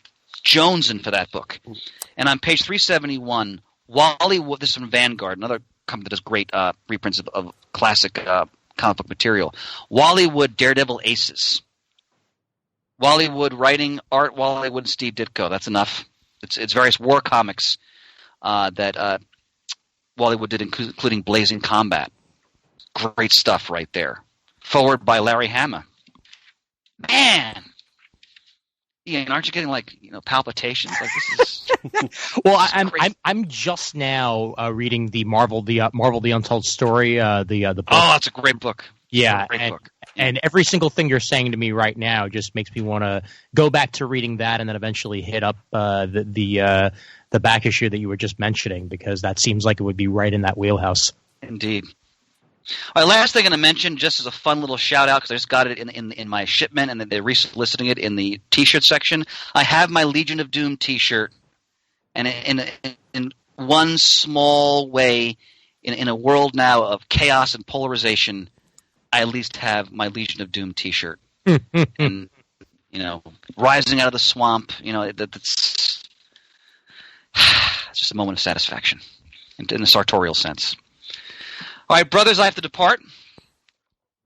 for that book. And on page 371, Wally Wood, this is from Vanguard, another company that does great reprints of classic comic book material. Wally Wood, Daredevil Aces. Wally Wood writing, art, Wally Wood, and Steve Ditko. That's enough. It's various war comics that Wallywood did, including Blazing Combat. Great stuff right there. Forward by Larry Hama. Man, Ian, aren't you getting palpitations? Like this is. Well, I'm just now reading the Marvel the Untold Story. The book. Oh, it's a great book. Yeah, great book. And every single thing you're saying to me right now just makes me want to go back to reading that, and then eventually hit up the back issue that you were just mentioning, because that seems like it would be right in that wheelhouse. Indeed. All right, last thing I'm going to mention, just as a fun little shout out, because I just got it in my shipment, and they're resoliciting it in the T-shirt section. I have my Legion of Doom T-shirt, and in one small way, in a world now of chaos and polarization, I at least have my Legion of Doom T-shirt. And rising out of the swamp, it's just a moment of satisfaction, in the sartorial sense. All right, brothers, I have to depart.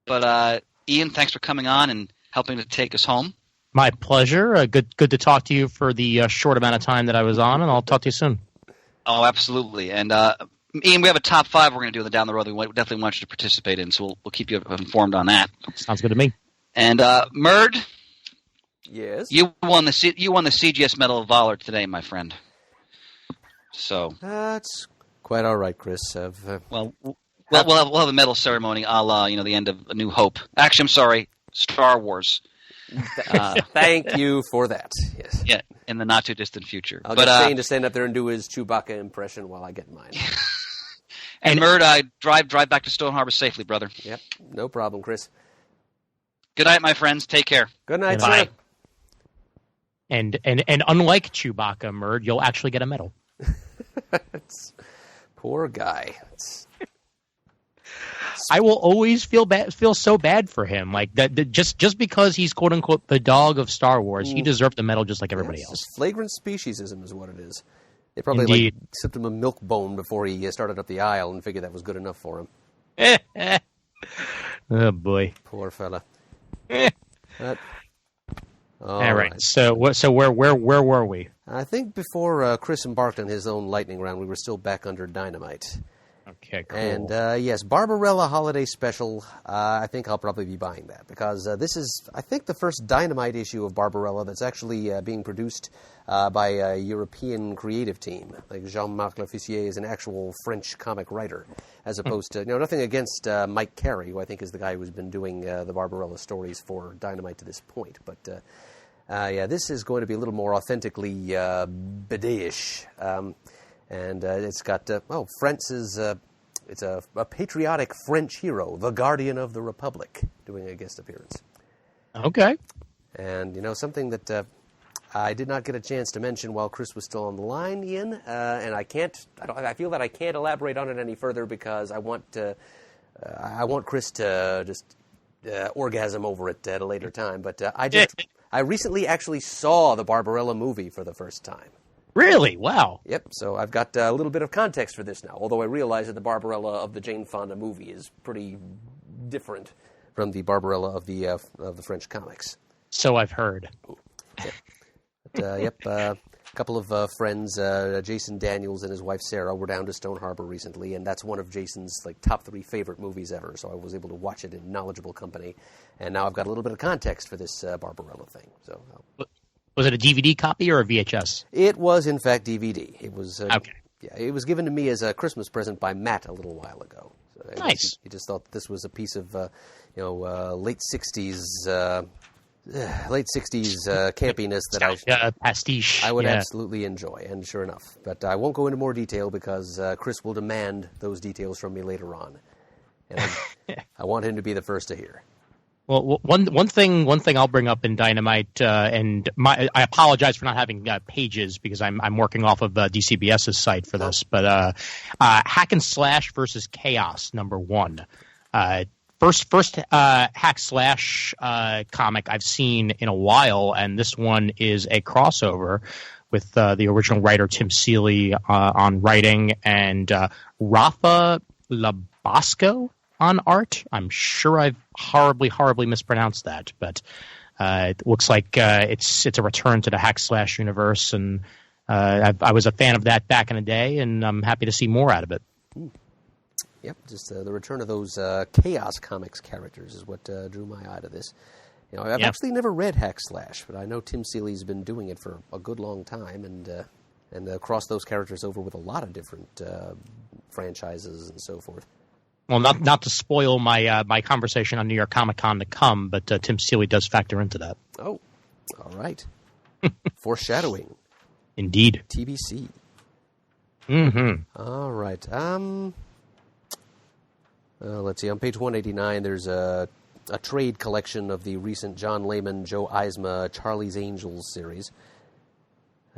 But Ian, thanks for coming on and helping to take us home. My pleasure. Good to talk to you for the short amount of time that I was on, and I'll talk to you soon. Oh, absolutely. And Ian, we have a top 5 we're going to do down the road that we definitely want you to participate in, so we'll keep you informed on that. Sounds good to me. And Murd, yes, you won the CGS Medal of Valor today, my friend. So that's quite all right, Chris. We'll have a medal ceremony a la, the end of A New Hope. Actually, I'm sorry, Star Wars. Thank you for that. Yes. Yeah, in the not too distant future. I'll get Shane to stand up there and do his Chewbacca impression while I get mine. And Murd, drive back to Stone Harbor safely, brother. Yep, no problem, Chris. Good night, my friends. Take care. Good night, Bye. sir. And unlike Chewbacca, Murd, you'll actually get a medal. Poor guy. I will always feel so bad for him. Like that just because he's quote unquote the dog of Star Wars, he deserved the medal just like everybody else. Flagrant speciesism is what it is. They probably sipped him a milk bone before he started up the aisle and figured that was good enough for him. Oh boy, poor fella. All right. So where were we? I think before Chris embarked on his own lightning round, we were still back under Dynamite. Okay, cool. And yes, Barbarella Holiday Special. I think I'll probably be buying that because this is, I think, the first Dynamite issue of Barbarella that's actually being produced by a European creative team. Like Jean-Marc Lofficier is an actual French comic writer, as opposed to nothing against Mike Carey, who I think is the guy who's been doing the Barbarella stories for Dynamite to this point. But yeah, this is going to be a little more authentically Bidet-ish. And it's got, France's, it's a patriotic French hero, the Guardian of the Republic, doing a guest appearance. Okay. And, something that I did not get a chance to mention while Chris was still on the line, Ian, and I feel that I can't elaborate on it any further because I want Chris to just orgasm over it at a later time. But I recently actually saw the Barbarella movie for the first time. Really? Wow. Yep, so I've got a little bit of context for this now, although I realize that the Barbarella of the Jane Fonda movie is pretty different from the Barbarella of the French comics. So I've heard. Yep. A couple of friends, Jason Daniels and his wife Sarah, were down to Stone Harbor recently, and that's one of Jason's top 3 favorite movies ever, so I was able to watch it in knowledgeable company, and now I've got a little bit of context for this Barbarella thing. So. Was it a DVD copy or a VHS? It was, in fact, DVD. It was okay. Yeah, it was given to me as a Christmas present by Matt a little while ago. So nice. He just thought this was a piece of, late '60s campiness that pastiche. I would absolutely enjoy, and sure enough. But I won't go into more detail because Chris will demand those details from me later on, and I want him to be the first to hear. Well, one thing I'll bring up in Dynamite, and I apologize for not having pages because I'm working off of DCBS's site for this, but Hack and Slash versus Chaos #1. First Hack Slash comic I've seen in a while, and this one is a crossover with the original writer Tim Seeley on writing and Rafa Labasco on art. I'm sure I've horribly mispronounced that, but it looks like it's a return to the Hack Slash universe, and I was a fan of that back in the day, and I'm happy to see more out of it. Yep, just the return of those Chaos Comics characters is what drew my eye to this. I've actually never read Hack Slash, but I know Tim Seeley's been doing it for a good long time, and crossed those characters over with a lot of different franchises and so forth. Well, not to spoil my conversation on New York Comic Con to come, but Tim Seeley does factor into that. Oh, all right. Foreshadowing. Indeed. TBC. Mm-hmm. All right. Let's see. On page 189, there's a trade collection of the recent John Layman, Joe Eisma, Charlie's Angels series.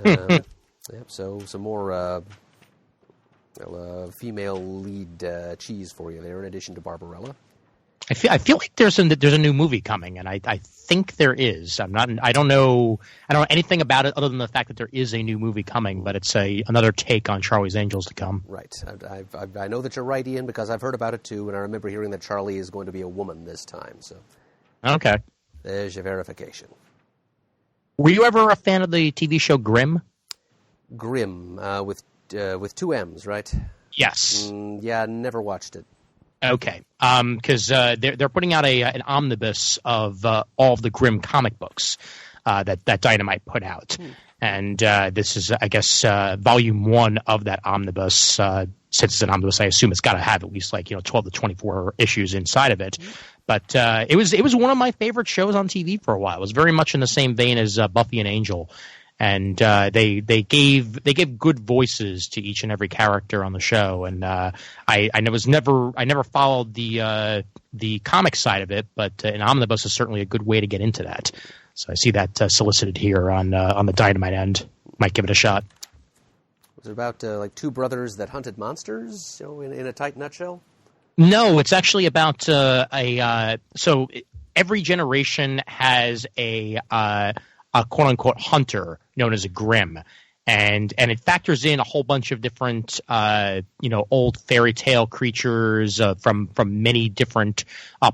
Yep. So some more female lead cheese for you there, in addition to Barbarella. I feel like there's a new movie coming, and I think there is. I don't know anything about it other than the fact that there is a new movie coming, but it's another take on Charlie's Angels to come. Right. I know that you're right, Ian, because I've heard about it too, and I remember hearing that Charlie is going to be a woman this time. So, okay, there's your verification. Were you ever a fan of the TV show Grimm? Grimm with two M's, right? Yes. Yeah, never watched it. Okay, because they're putting out an omnibus of all of the Grimm comic books that Dynamite put out, and this is, I guess, volume 1 of that omnibus. Since it's an omnibus, I assume it's got to have at least 12 to 24 issues inside of it. But it was one of my favorite shows on TV for a while. It was very much in the same vein as Buffy and Angel. And they gave good voices to each and every character on the show, and I never followed the comic side of it, but an omnibus is certainly a good way to get into that. So I see that solicited here on the Dynamite end. Might give it a shot. Was it about two brothers that hunted monsters? In a tight nutshell. No, it's actually about so every generation has a quote-unquote hunter known as a Grimm, and it factors in a whole bunch of different old fairy tale creatures from many different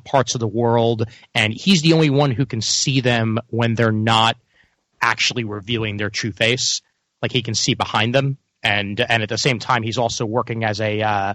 parts of the world, and he's the only one who can see them when they're not actually revealing their true face. Like, he can see behind them, and at the same time he's also working as a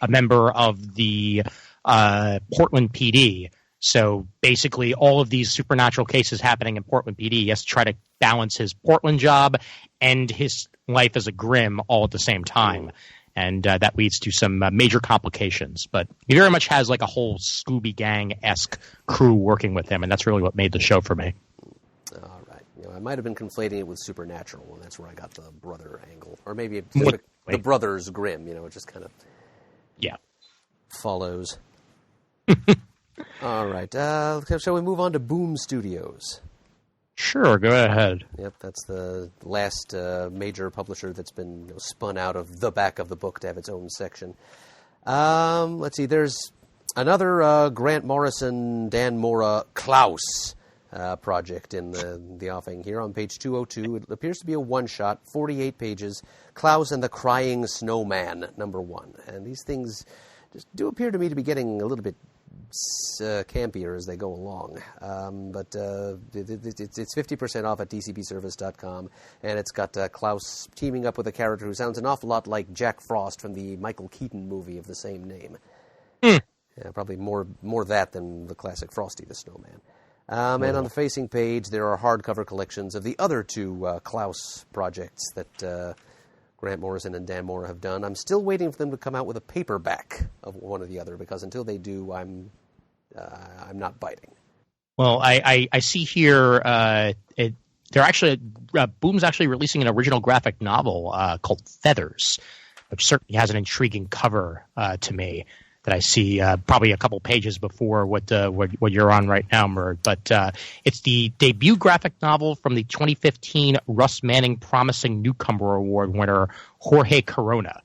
member of the Portland PD. So basically, all of these supernatural cases happening in Portland PD, he has to try to balance his Portland job and his life as a Grimm all at the same time. And that leads to some major complications. But he very much has a whole Scooby Gang-esque crew working with him, and that's really what made the show for me. All right. I might have been conflating it with Supernatural, and that's where I got the brother angle. Or maybe the brothers Grimm, it just kind of follows. All right. Shall we move on to Boom Studios? Sure, go ahead. Yep, that's the last major publisher that's been spun out of the back of the book to have its own section. Let's see. There's another Grant Morrison, Dan Mora, Klaus project in the offing here on page 202. It appears to be a one-shot, 48 pages. Klaus and the Crying Snowman, #1. And these things just do appear to me to be getting a little bit campier as they go along, but it's 50% off at dcbservice.com, and it's got Klaus teaming up with a character who sounds an awful lot like Jack Frost from the Michael Keaton movie of the same name. Yeah, probably more that than the classic Frosty the Snowman. And on the facing page, there are hardcover collections of the other two Klaus projects that Grant Morrison and Dan Mora have done. I'm still waiting for them to come out with a paperback of one or the other, because until they do, I'm not biting. Well, I see here they're actually Boom's actually releasing an original graphic novel called Feathers, which certainly has an intriguing cover to me that I see probably a couple pages before what you're on right now, Murd. But it's the debut graphic novel from the 2015 Russ Manning Promising Newcomer Award winner Jorge Corona.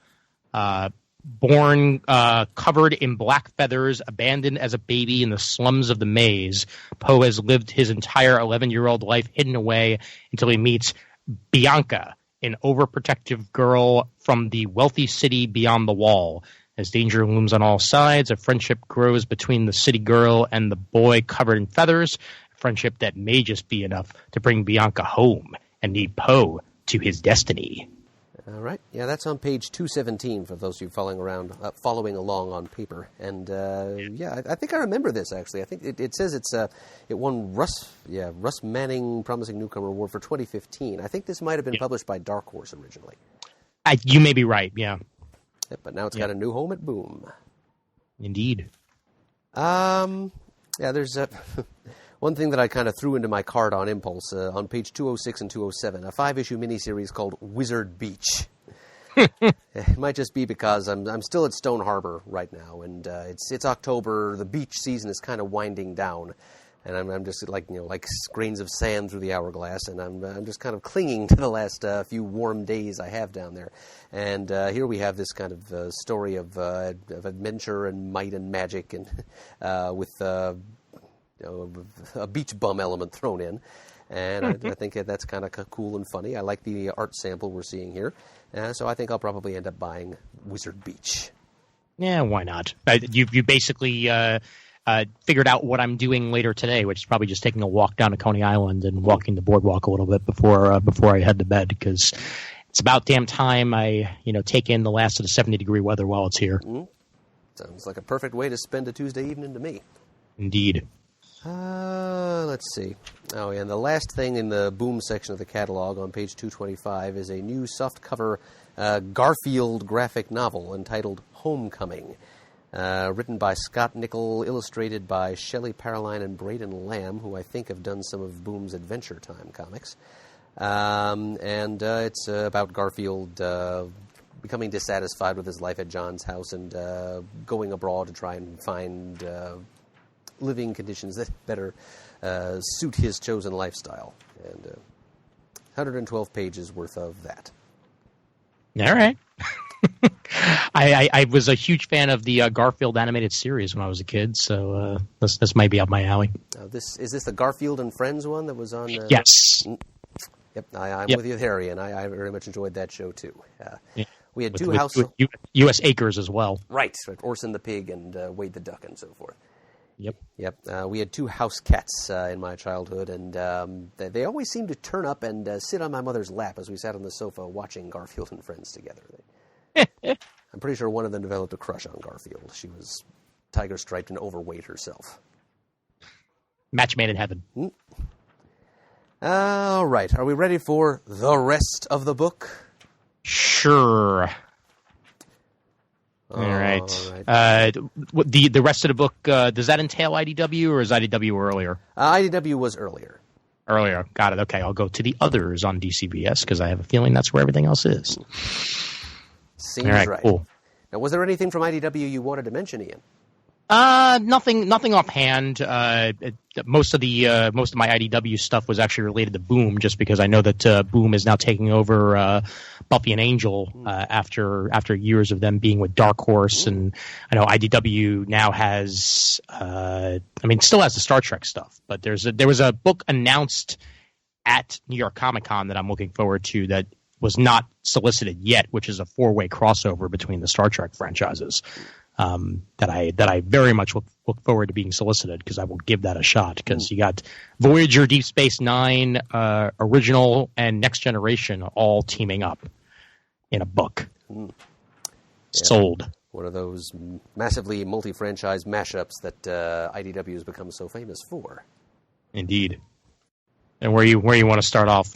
Born covered in black feathers, abandoned as a baby in the slums of the maze, Poe has lived his entire 11-year-old life hidden away until he meets Bianca, an overprotective girl from the wealthy city beyond the wall. As danger looms on all sides, a friendship grows between the city girl and the boy covered in feathers, a friendship that may just be enough to bring Bianca home and lead Poe to his destiny. All right. Yeah, that's on page 217 for those of you following along on paper. And I think I remember this actually. I think it says it won Russ Manning Promising Newcomer Award for 2015. I think this might have been published by Dark Horse originally. You may be right. Yeah. Yep, but now it's got a new home at Boom. Indeed. There's one thing that I kind of threw into my cart on impulse on page 206 and 207, a 5-issue miniseries called Wizard Beach. It might just be because I'm still at Stone Harbor right now, and it's October. The beach season is kind of winding down, and I'm just like grains of sand through the hourglass, and I'm just kind of clinging to the last few warm days I have down there. And here we have this kind of story of adventure and might and magic, and with a beach bum element thrown in. And I think that's kind of cool and funny. I like the art sample we're seeing here. So I think I'll probably end up buying Wizard Beach. Yeah, why not? You basically figured out what I'm doing later today, which is probably just taking a walk down to Coney Island and walking the boardwalk a little bit before I head to bed, because it's about damn time I take in the last of the 70-degree weather while it's here. Mm-hmm. Sounds like a perfect way to spend a Tuesday evening to me. Indeed. Let's see. Oh, yeah, and the last thing in the Boom section of the catalog on page 225 is a new softcover Garfield graphic novel entitled Homecoming, written by Scott Nickel, illustrated by Shelley Paroline and Braden Lamb, who I think have done some of Boom's Adventure Time comics. And it's about Garfield becoming dissatisfied with his life at John's house and going abroad to try and find living conditions that better suit his chosen lifestyle. And 112 pages worth of that. All right. I was a huge fan of the Garfield animated series when I was a kid, so this might be up my alley. Is this the Garfield and Friends one that was on? Yes. Yep, I'm with you, Harry, and I very much enjoyed that show too. We had two house U.S. Acres as well. Right, Orson the Pig and Wade the Duck and so forth. Yep. We had two house cats in my childhood, and they always seemed to turn up and sit on my mother's lap as we sat on the sofa watching Garfield and Friends together. I'm pretty sure one of them developed a crush on Garfield. She was tiger-striped and overweight herself. Match made in heaven. All right. Are we ready for the rest of the book? Sure. All right. The rest of the book, does that entail IDW, or is IDW earlier? IDW was earlier. Earlier. Got it. Okay, I'll go to the others on DCBS, because I have a feeling that's where everything else is. Seems all right. Cool. Now, was there anything from IDW you wanted to mention, Ian? Nothing offhand. Most of my IDW stuff was actually related to Boom, just because I know that Boom is now taking over Buffy and Angel after years of them being with Dark Horse, and I know IDW now has, still has the Star Trek stuff, but there was a book announced at New York Comic Con that I'm looking forward to that was not solicited yet, which is a 4-way crossover between the Star Trek franchises. That I very much look forward to being solicited, because I will give that a shot, because you got Voyager, Deep Space Nine, Original, and Next Generation all teaming up in a book. Sold. One of those massively multi-franchise mashups that IDW has become so famous for. Indeed. And where you want to start off?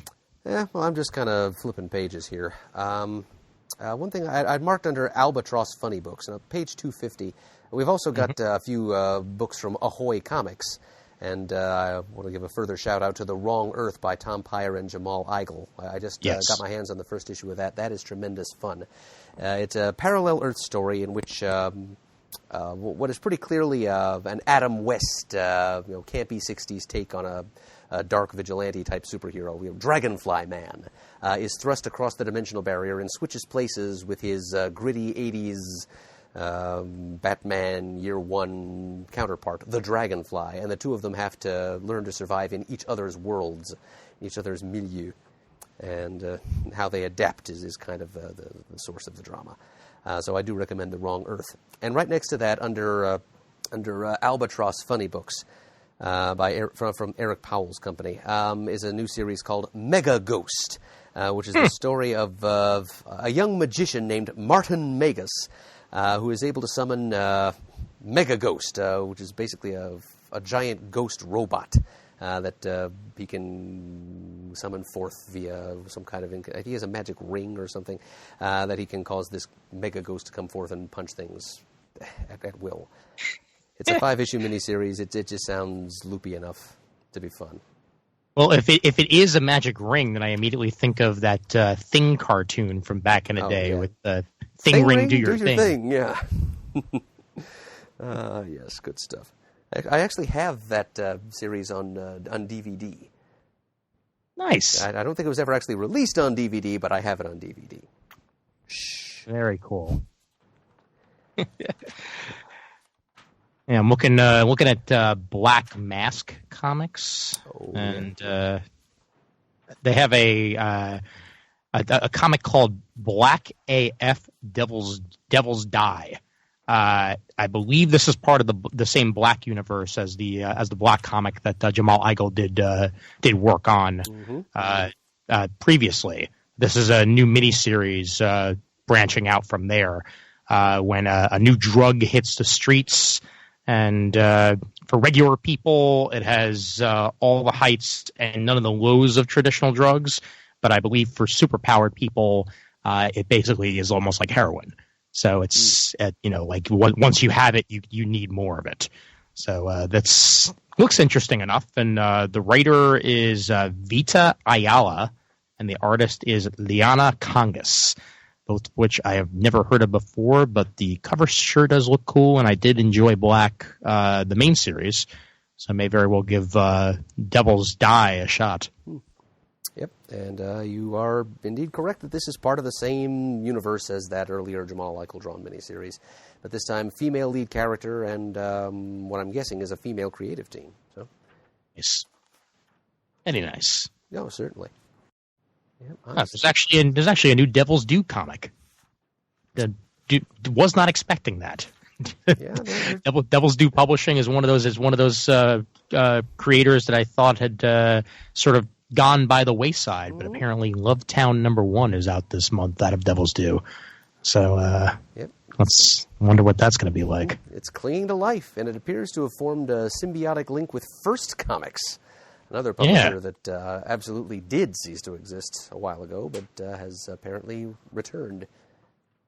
Yeah, well, I'm just kind of flipping pages here. One thing I'd marked under Albatross Funny Books, on page 250. We've also got a few books from Ahoy Comics, and I want to give a further shout-out to The Wrong Earth by Tom Pyre and Jamal Eigel. I just got my hands on the first issue of that. That is tremendous fun. It's a parallel Earth story in which what is pretty clearly an Adam West, campy 60s take on a dark vigilante-type superhero, Dragonfly Man, is thrust across the dimensional barrier and switches places with his gritty 80s Batman Year One counterpart, the Dragonfly, and the two of them have to learn to survive in each other's worlds, each other's milieu, and how they adapt is kind of the source of the drama. So I do recommend The Wrong Earth. And right next to that, under Albatross Funny Books, from Eric Powell's company, is a new series called Mega Ghost, which is the story of a young magician named Martin Magus, who is able to summon Mega Ghost, which is basically a giant ghost robot that he can summon forth via some kind of... I think he has a magic ring or something that he can cause this Mega Ghost to come forth and punch things at will. It's a 5-issue miniseries. It just sounds loopy enough to be fun. Well, if it is a magic ring, then I immediately think of that Thing cartoon from back in the day with Thing Ring, do your thing. Yeah. Yes, good stuff. I actually have that series on DVD. Nice. I don't think it was ever actually released on DVD, but I have it on DVD. Shh. Very cool. Yeah, I'm looking at Black Mask Comics, and they have a comic called Black AF Devils Die. I believe this is part of the same Black universe as the Black comic that Jamal Igle did work on previously. This is a new miniseries branching out from there when a new drug hits the streets. And for regular people, it has all the heights and none of the lows of traditional drugs. But I believe for superpowered people, it basically is almost like heroin. So it's like once you have it, you need more of it. So that's looks interesting enough. And the writer is Vita Ayala, and the artist is Liana Congas. Both of which I have never heard of before, but the cover sure does look cool, and I did enjoy Black, the main series, so I may very well give Devil's Die a shot. Yep, and you are indeed correct that this is part of the same universe as that earlier Jamal Igle drawn miniseries, but this time female lead character and what I'm guessing is a female creative team. So, nice, very nice. No, certainly. Yeah, there's actually a new Devil's Due comic. Was not expecting that. Devil's Due Publishing is one of those creators that I thought had sort of gone by the wayside, but apparently Lovetown #1 is out this month out of Devil's Due. So let's wonder what that's going to be like. It's clinging to life, and it appears to have formed a symbiotic link with First Comics. Another publisher that absolutely did cease to exist a while ago, but has apparently returned.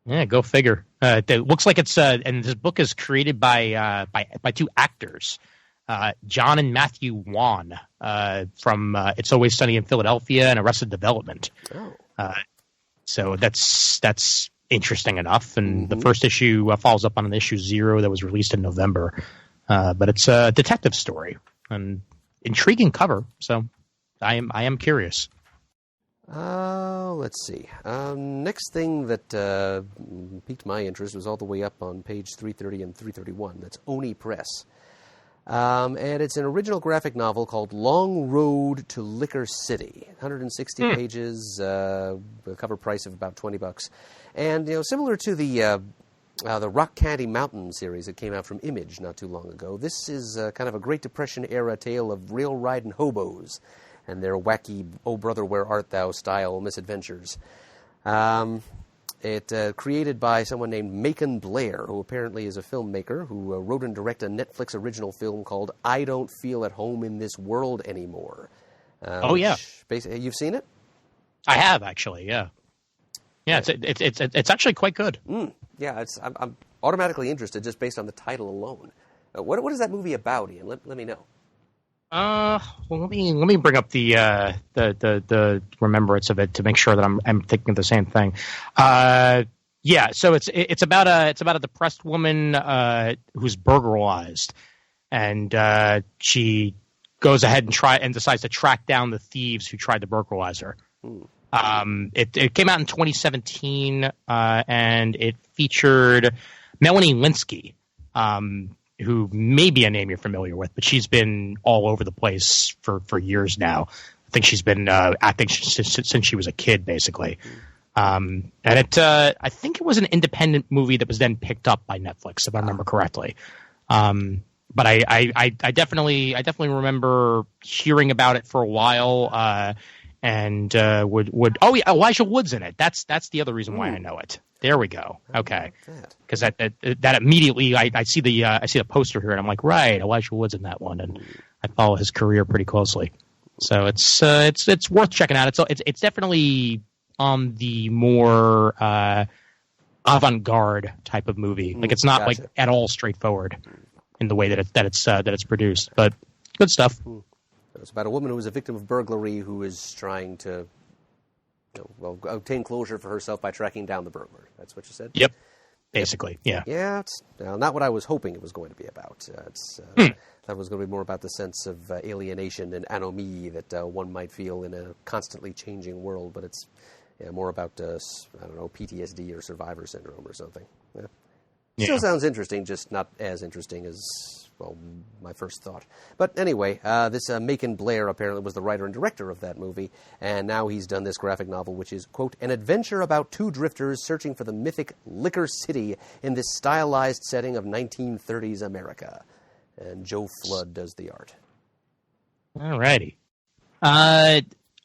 Yeah, go figure. It looks like it's and this book is created by two actors, John and Matthew Wan from It's Always Sunny in Philadelphia and Arrested Development. So that's interesting enough. And the first issue follows up on an issue 0 that was released in November. But it's a detective story and intriguing cover, so I am curious. Let's see. Next thing that piqued my interest was all the way up on page 330 and 331. That's Oni Press. And it's an original graphic novel called Long Road to Liquor City. 160 pages, a cover price of about $20. And, similar to the Rock Candy Mountain series that came out from Image not too long ago. This is kind of a Great Depression-era tale of rail-riding hobos and their wacky, oh brother, where art thou style misadventures. Created by someone named Macon Blair, who apparently is a filmmaker who wrote and directed a Netflix original film called I Don't Feel at Home in This World Anymore. You've seen it? I have, actually, yeah. Yeah, it's actually quite good. Yeah, I'm automatically interested just based on the title alone. What is that movie about, Ian? Let me know. Well, let me bring up the remembrance of it to make sure that I'm thinking of the same thing. So it's about a depressed woman who's burglarized, and she goes ahead and decides to track down the thieves who tried to burglarize her. It came out in 2017, and it featured Melanie Linsky, who may be a name you're familiar with, but she's been all over the place for years now. I think she's been acting since she was a kid, basically. And I think it was an independent movie that was then picked up by Netflix, if I remember correctly. but I definitely remember hearing about it for a while. And would oh yeah, Elijah Wood's in it. That's the other reason why I know it. There we go. Okay, because that immediately I see the poster here and I'm like, right, Elijah Wood's in that one, and I follow his career pretty closely. So it's worth checking out. It's definitely the more avant-garde type of movie. Like it's not like at all straightforward in the way that it's produced, but good stuff. It's about a woman who was a victim of burglary who is trying to obtain closure for herself by tracking down the burglar. That's what you said? Yep. Basically, yeah. Yeah, it's not what I was hoping it was going to be about. That was going to be more about the sense of alienation and anomie that one might feel in a constantly changing world, but it's more about, PTSD or survivor syndrome or something. Yeah. Still sounds interesting, just not as interesting as, my first thought. But anyway, this Macon Blair apparently was the writer and director of that movie, and now he's done this graphic novel, which is, quote, an adventure about two drifters searching for the mythic Liquor City in this stylized setting of 1930s America. And Joe Flood does the art. All righty.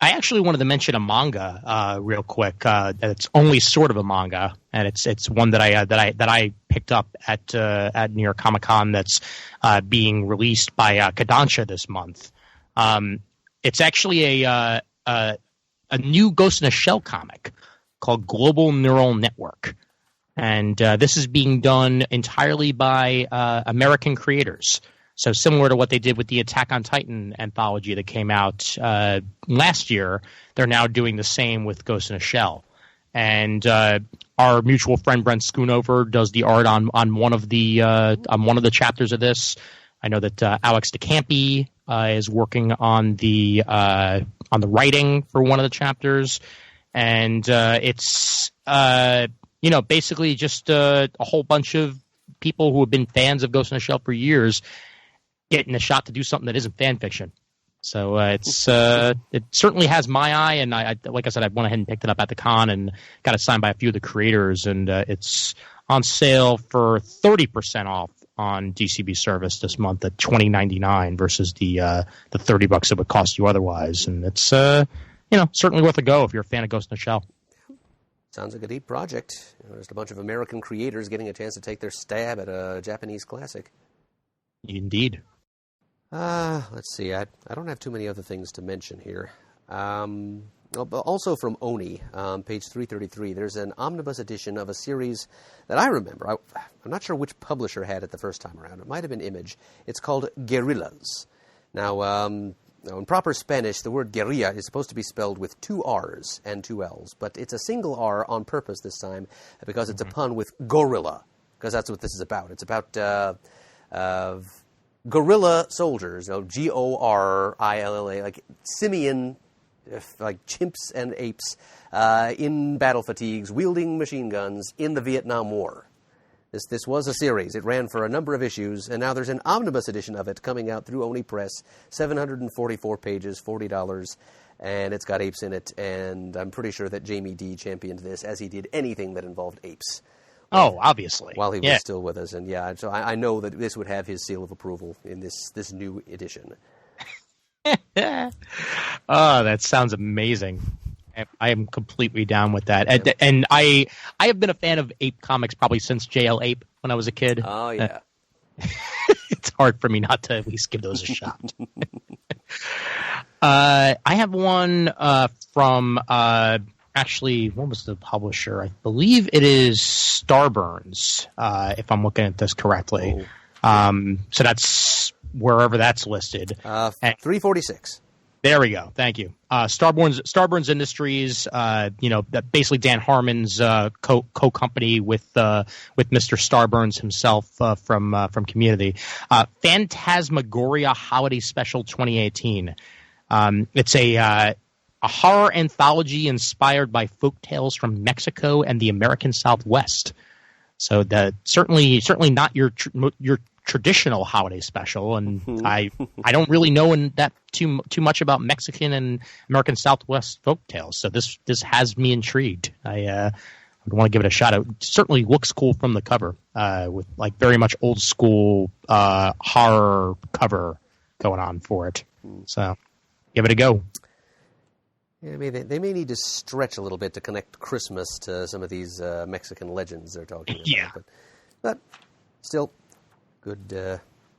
I actually wanted to mention a manga real quick. It's only sort of a manga, and it's one that I picked up at New York Comic Con. That's being released by Kodansha this month. It's actually a new Ghost in a Shell comic called Global Neural Network, and this is being done entirely by American creators. So similar to what they did with the Attack on Titan anthology that came out last year, they're now doing the same with Ghost in a Shell. And our mutual friend Brent Schoonover does the art on one of the chapters of this. I know that Alex DeCampi is working on the writing for one of the chapters, and it's basically just a whole bunch of people who have been fans of Ghost in a Shell for years getting a shot to do something that isn't fan fiction. So it certainly has my eye, and I like I said, I went ahead and picked it up at the con and got it signed by a few of the creators, and it's on sale for 30% off on DCB service this month at $20.99 versus the $30 it would cost you otherwise, and it's certainly worth a go if you're a fan of Ghost in the Shell. Sounds like a neat project. There's a bunch of American creators getting a chance to take their stab at a Japanese classic. Indeed. Let's see. I don't have too many other things to mention here. But also from Oni, page 333, there's an omnibus edition of a series that I remember. I'm not sure which publisher had it the first time around. It might have been Image. It's called Guerrillas. Now, in proper Spanish, the word guerrilla is supposed to be spelled with 2 R's and 2 L's, but it's a single R on purpose this time because it's a pun with gorilla, because that's what this is about. It's about guerrilla soldiers, Gorilla, like simian, like chimps and apes in battle fatigues, wielding machine guns in the Vietnam War. This was a series. It ran for a number of issues, and now there's an omnibus edition of it coming out through Oni Press, 744 pages, $40, and it's got apes in it, and I'm pretty sure that Jamie D championed this, as he did anything that involved apes. Oh, obviously. While he was still with us, and so I know that this would have his seal of approval in this new edition. Oh, that sounds amazing. I am completely down with that. And I have been a fan of ape comics probably since JL Ape when I was a kid. Oh, yeah. It's hard for me not to at least give those a shot. I have one from, actually, what was the publisher? I believe it is Starburns, if I'm looking at this correctly. So that's wherever that's listed. 346. There we go. Thank you. Starburns Industries, basically Dan Harmon's co-company with Mr. Starburns himself from Community. Phantasmagoria Holiday Special 2018. It's a horror anthology inspired by folk tales from Mexico and the American Southwest. So certainly not your traditional holiday special, and I don't really know that too much about Mexican and American Southwest folk tales. So this has me intrigued. I I'd want to give it a shot. It certainly looks cool from the cover, with like very much old school horror cover going on for it. So give it a go. Yeah, I mean, they may need to stretch a little bit to connect Christmas to some of these Mexican legends they're talking about. Yeah. But still, good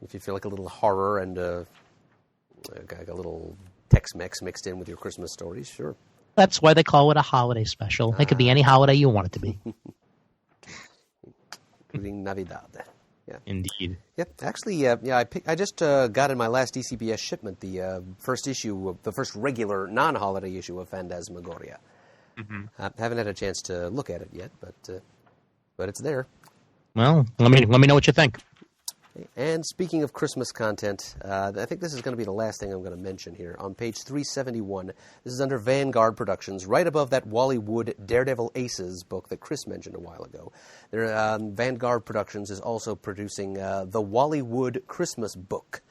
if you feel like a little horror and like a little Tex-Mex mixed in with your Christmas stories, sure. That's why they call it a holiday special. It could be any holiday you want it to be. Including Navidad. Yeah. Indeed. Yep. Actually, I just got in my last DCBS shipment the first issue, the first regular non-holiday issue of Phantasmagoria. I haven't had a chance to look at it yet, but it's there. Well, let me know what you think. And speaking of Christmas content, I think this is going to be the last thing I'm going to mention here. On page 371, this is under Vanguard Productions, right above that Wally Wood Daredevil Aces book that Chris mentioned a while ago. Vanguard Productions is also producing the Wally Wood Christmas book.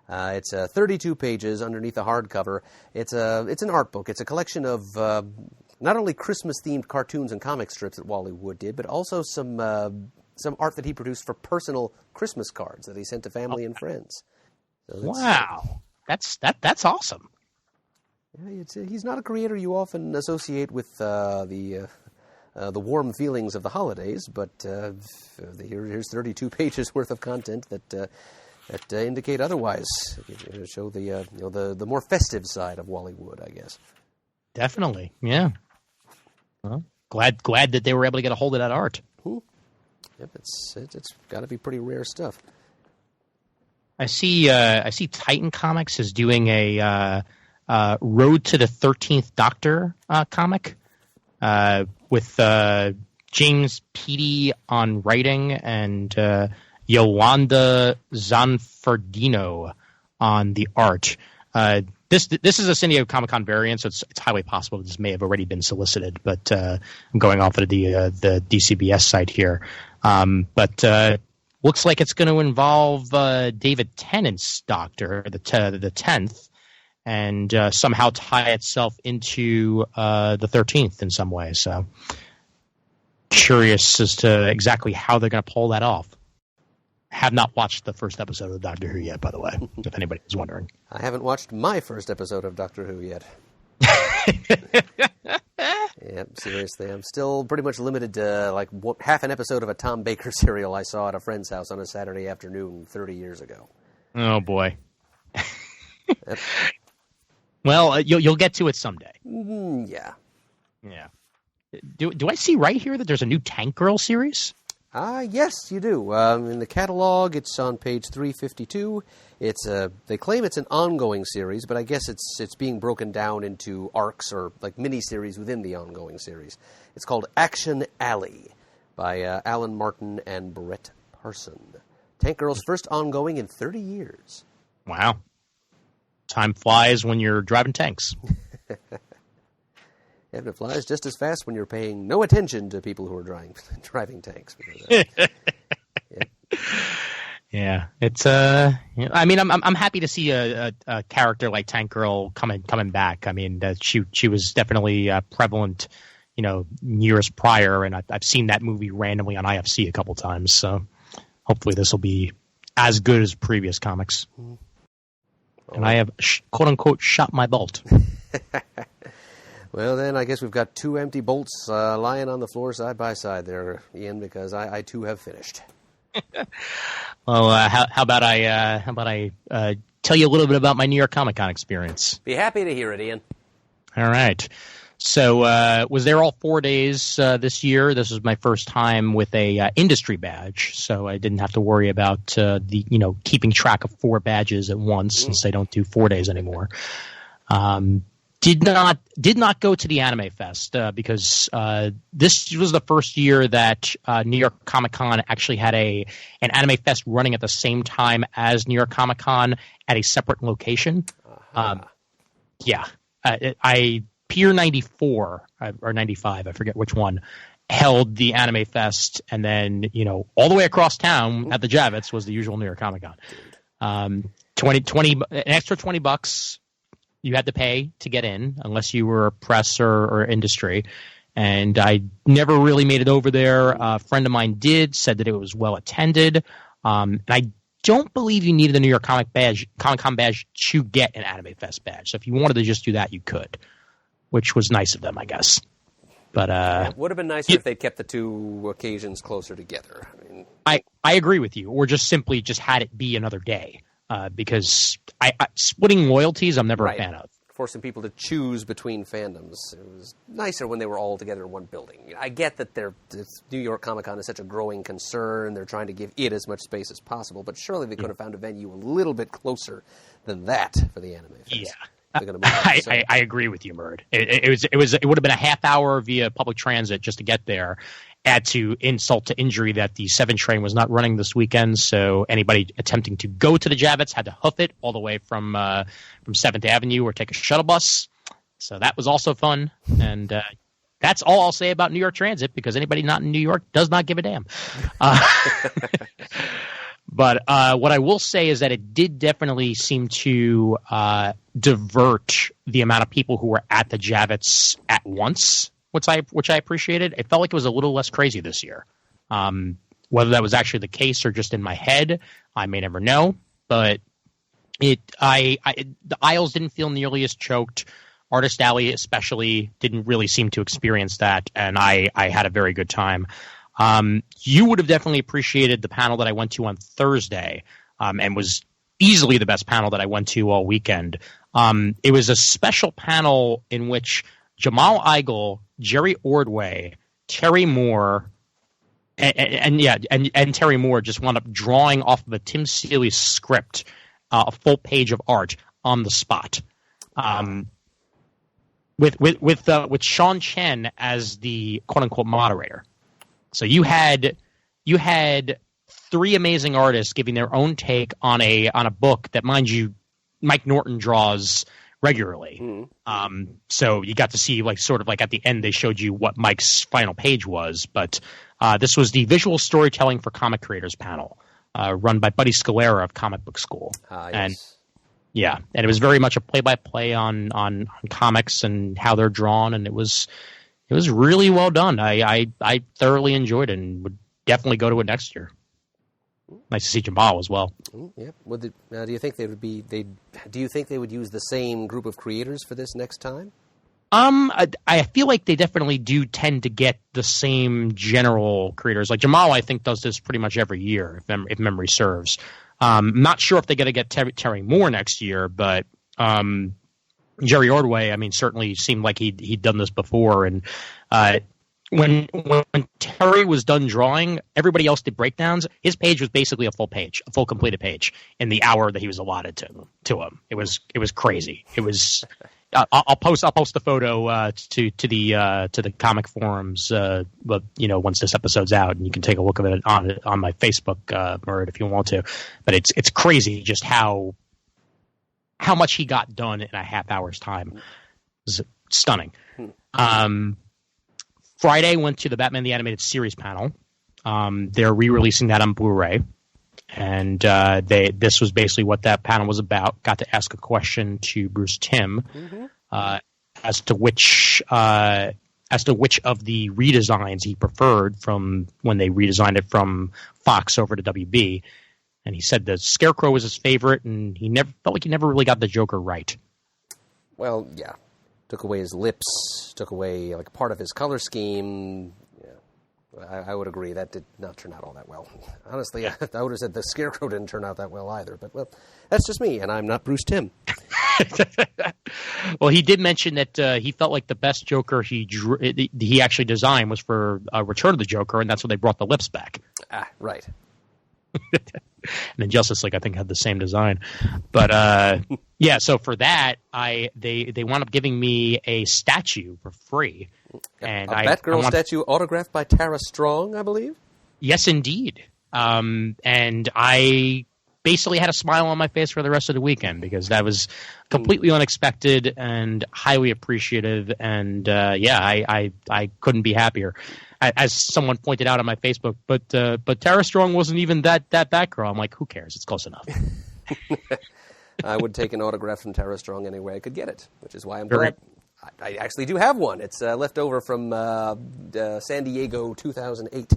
It's 32 pages underneath a hardcover. It's an art book. It's a collection of not only Christmas-themed cartoons and comic strips that Wally Wood did, but also some art that he produced for personal Christmas cards that he sent to family and friends. So wow, that's awesome. Yeah, he's not a creator you often associate with the warm feelings of the holidays, but here's 32 pages worth of content that indicate otherwise. Show the more festive side of Wally Wood, I guess. Definitely, yeah. Well, glad that they were able to get a hold of that art. Yep, it's got to be pretty rare stuff. I see Titan Comics is doing a Road to the 13th Doctor comic with James Peaty on writing and Yolanda Zanfardino on the art. This is a San Diego Comic-Con variant, so it's highly possible this may have already been solicited, but I'm going off of the DCBS site here. But looks like it's going to involve David Tennant's Doctor, the 10th, and somehow tie itself into the 13th in some way. So curious as to exactly how they're going to pull that off. Have not watched the first episode of Doctor Who yet, by the way, if anybody was wondering. I haven't watched my first episode of Doctor Who yet. Yeah, seriously, I'm still pretty much limited to half an episode of a Tom Baker serial I saw at a friend's house on a Saturday afternoon 30 years ago. Oh, boy. Well, you'll get to it someday. Yeah. Yeah. Do I see right here that there's a new Tank Girl series? Yes, you do. In the catalog, it's on page 352. They claim it's an ongoing series, but I guess it's being broken down into arcs or like mini-series within the ongoing series. It's called Action Alley by Alan Martin and Brett Parson. Tank Girl's first ongoing in 30 years. Wow. Time flies when you're driving tanks. And it flies just as fast when you're paying no attention to people who are driving tanks. Yeah, it's I mean, I'm happy to see a character like Tank Girl coming back. I mean, she was definitely prevalent, years prior, and I've seen that movie randomly on IFC a couple times. So hopefully this will be as good as previous comics. And I have quote unquote shot my bolt. Well, then I guess we've got two empty bolts lying on the floor side by side there, Ian, because I too have finished. Well, how about I tell you a little bit about my New York Comic Con experience? Be happy to hear it, Ian. All right. So was there all 4 days this year. This was my first time with a industry badge, so I didn't have to worry about keeping track of 4 badges at once since they don't do 4 days anymore. Did not go to the Anime Fest because this was the first year that New York Comic Con actually had an Anime Fest running at the same time as New York Comic Con at a separate location. Pier 94 or 95, I forget which one, held the Anime Fest, and then all the way across town at the Javits was the usual New York Comic Con. 20 an extra $20. You had to pay to get in unless you were press or industry. And I never really made it over there. A friend of mine did, said that it was well attended. And I don't believe you needed a New York Comic Con badge to get an Anime Fest badge. So if you wanted to just do that, you could, which was nice of them, I guess. But it would have been nicer if they'd kept the two occasions closer together. I agree with you, or just simply just had it be another day, because splitting loyalties I'm never a fan of. Forcing people to choose between fandoms. It was nicer when they were all together in one building. I get that New York Comic Con is such a growing concern. They're trying to give it as much space as possible, but surely they could have found a venue a little bit closer than that for the Anime Fest. Yeah. I agree with you, Murd. It would have been a half hour via public transit just to get there. Add to insult to injury that the 7 train was not running this weekend, so anybody attempting to go to the Javits had to hoof it all the way from 7th Avenue or take a shuttle bus. So that was also fun, and that's all I'll say about New York Transit, because anybody not in New York does not give a damn. But what I will say is that it did definitely seem to divert the amount of people who were at the Javits at once, which I appreciated. It felt like it was a little less crazy this year. Whether that was actually the case or just in my head, I may never know. But the aisles didn't feel nearly as choked. Artist Alley especially didn't really seem to experience that, and I had a very good time. You would have definitely appreciated the panel that I went to on Thursday, and was easily the best panel that I went to all weekend. It was a special panel in which Jamal Igle, Jerry Ordway, Terry Moore, and Terry Moore just wound up drawing off of a Tim Seeley script, a full page of art on the spot, with Sean Chen as the quote unquote moderator. So you had 3 amazing artists giving their own take on a book that, mind you, Mike Norton draws regularly. So you got to see, like, sort of like at the end they showed you what Mike's final page was. But this was the Visual Storytelling for Comic Creators panel, run by Buddy Scalera of Comic Book School. Yes. And it was very much a play-by-play on comics and how they're drawn, and it was really well done. I thoroughly enjoyed it and would definitely go to it next year. Nice to see Jamal as well. Yeah. Do you think they would Do you think they would use the same group of creators for this next time? I feel like they definitely do tend to get the same general creators. Like Jamal, I think, does this pretty much every year, if memory serves. I'm not sure if they're going to get Terry Moore next year, but Jerry Ordway, I mean, certainly seemed like he'd done this before. And when Terry was done drawing, everybody else did breakdowns. His page was basically a full completed page in the hour that he was allotted to him. It was crazy. It was. I'll post the photo to the comic forums, but once this episode's out, and you can take a look at it on my Facebook, Murd, if you want to. But it's crazy just how much he got done in a half hour's time. It was stunning. Friday went to the Batman the Animated Series panel. They're re-releasing that on Blu-ray. And this was basically what that panel was about. Got to ask a question to Bruce Timm as to which of the redesigns he preferred from when they redesigned it from Fox over to WB. And he said the Scarecrow was his favorite, and he felt like he never really got the Joker right. Well, yeah. Took away his lips, took away like part of his color scheme. Yeah, I would agree that did not turn out all that well. Honestly, I would have said the Scarecrow didn't turn out that well either. But well, that's just me, and I'm not Bruce Timm. Well, he did mention that he felt like the best Joker he actually designed was for Return of the Joker, and that's when they brought the lips back. Ah, right. And then Justice League, I think, had the same design. But yeah, so for that, they wound up giving me a statue for free. And a Batgirl statue autographed by Tara Strong, I believe? Yes, indeed. And I basically had a smile on my face for the rest of the weekend because that was completely unexpected and highly appreciative. And I couldn't be happier. As someone pointed out on my Facebook, but Tara Strong wasn't even that Batgirl. I'm like, who cares? It's close enough. I would take an autograph from Tara Strong any way I could get it, which is why I'm glad I actually do have one. It's left over from San Diego 2008.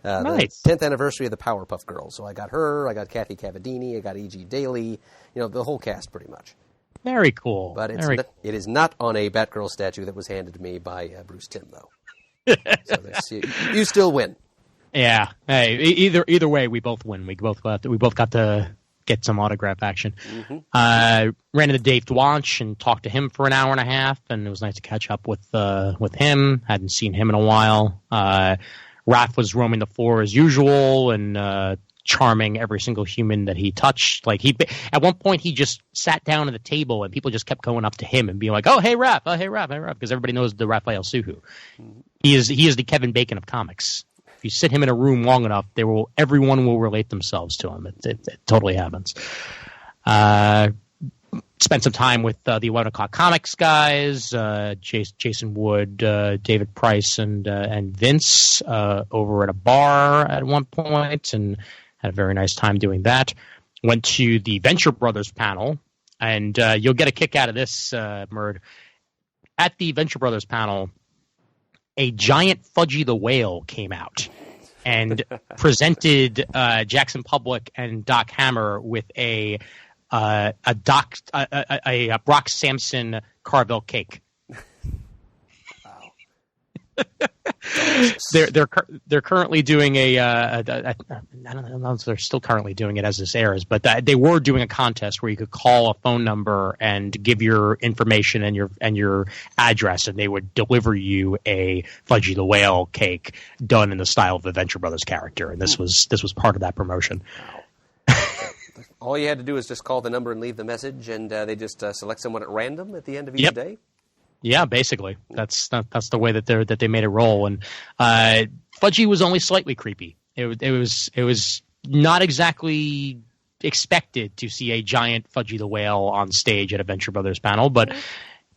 Nice. The 10th anniversary of the Powerpuff Girls. So I got her, I got Kathy Cavadini, I got E.G. Daily, the whole cast pretty much. Very cool. But it is not on a Batgirl statue that was handed to me by Bruce Timm, though. So you still win. Yeah. Hey, either way, we both win. We both got to get some autograph action. Mm-hmm. Ran into Dave Dwanch and talked to him for an hour and a half, and it was nice to catch up with him. Hadn't seen him in a while. Raph was roaming the floor as usual and charming every single human that he touched. Like at one point, he just sat down at the table and people just kept going up to him and being like, "Oh, hey Raph, oh hey Raph, hey Raph," because everybody knows the Raphael Suhu. Mm-hmm. He is the Kevin Bacon of comics. If you sit him in a room long enough, everyone will relate themselves to him. It totally happens. Spent some time with the 11 O'Clock Comics guys, Jason Wood, David Price, and Vince over at a bar at one point, and had a very nice time doing that. Went to the Venture Brothers panel, and you'll get a kick out of this, Murd. At the Venture Brothers panel, a giant Fudgy the Whale came out and presented Jackson Public and Doc Hammer with a Brock Sampson Carvel cake. They're currently doing I don't know if they're still currently doing it as this airs, but they were doing a contest where you could call a phone number and give your information and your address, and they would deliver you a Fudgy the Whale cake done in the style of the Venture Brothers character, and this was part of that promotion. All you had to do is just call the number and leave the message, and they just select someone at random at the end of each day? Yeah, basically. That's the way that they made it roll. And Fudgy was only slightly creepy. It was not exactly expected to see a giant Fudgy the Whale on stage at a Venture Brothers panel, but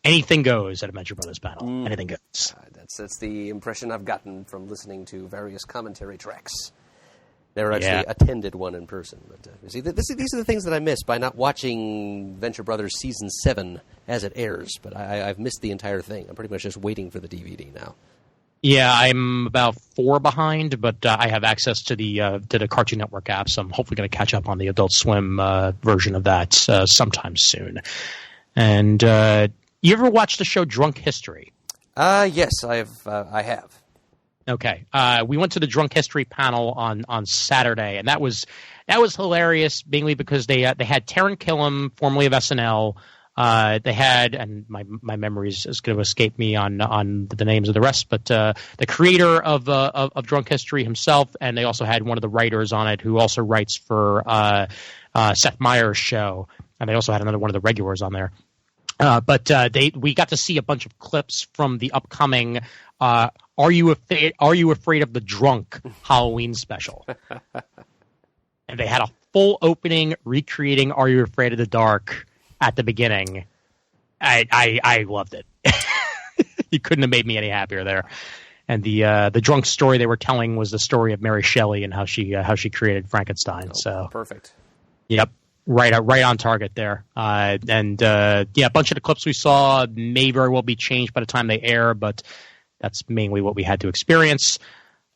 anything goes at a Venture Brothers panel. Anything goes. That's the impression I've gotten from listening to various commentary tracks. Never actually attended one in person. But see, these are the things that I miss by not watching Venture Brothers Season 7 as it airs. But I've missed the entire thing. I'm pretty much just waiting for the DVD now. Yeah, I'm about 4 behind, but I have access to the Cartoon Network app, so I'm hopefully going to catch up on the Adult Swim version of that sometime soon. And you ever watch the show Drunk History? Yes, I have. Okay, we went to the Drunk History panel on Saturday, and that was hilarious, mainly because they had Taran Killam, formerly of SNL. They had, and my memory is going to escape me on the names of the rest, but the creator of Drunk History himself, and they also had one of the writers on it who also writes for Seth Meyers' show, and they also had another one of the regulars on there. But we got to see a bunch of clips from the upcoming Are You Afraid of the Drunk Halloween special. And they had a full opening recreating Are You Afraid of the Dark at the beginning. I loved it. You couldn't have made me any happier there. And the drunk story they were telling was the story of Mary Shelley and how she created Frankenstein. So perfect. Yep. Right on target there. A bunch of the clips we saw may very well be changed by the time they air, but that's mainly what we had to experience.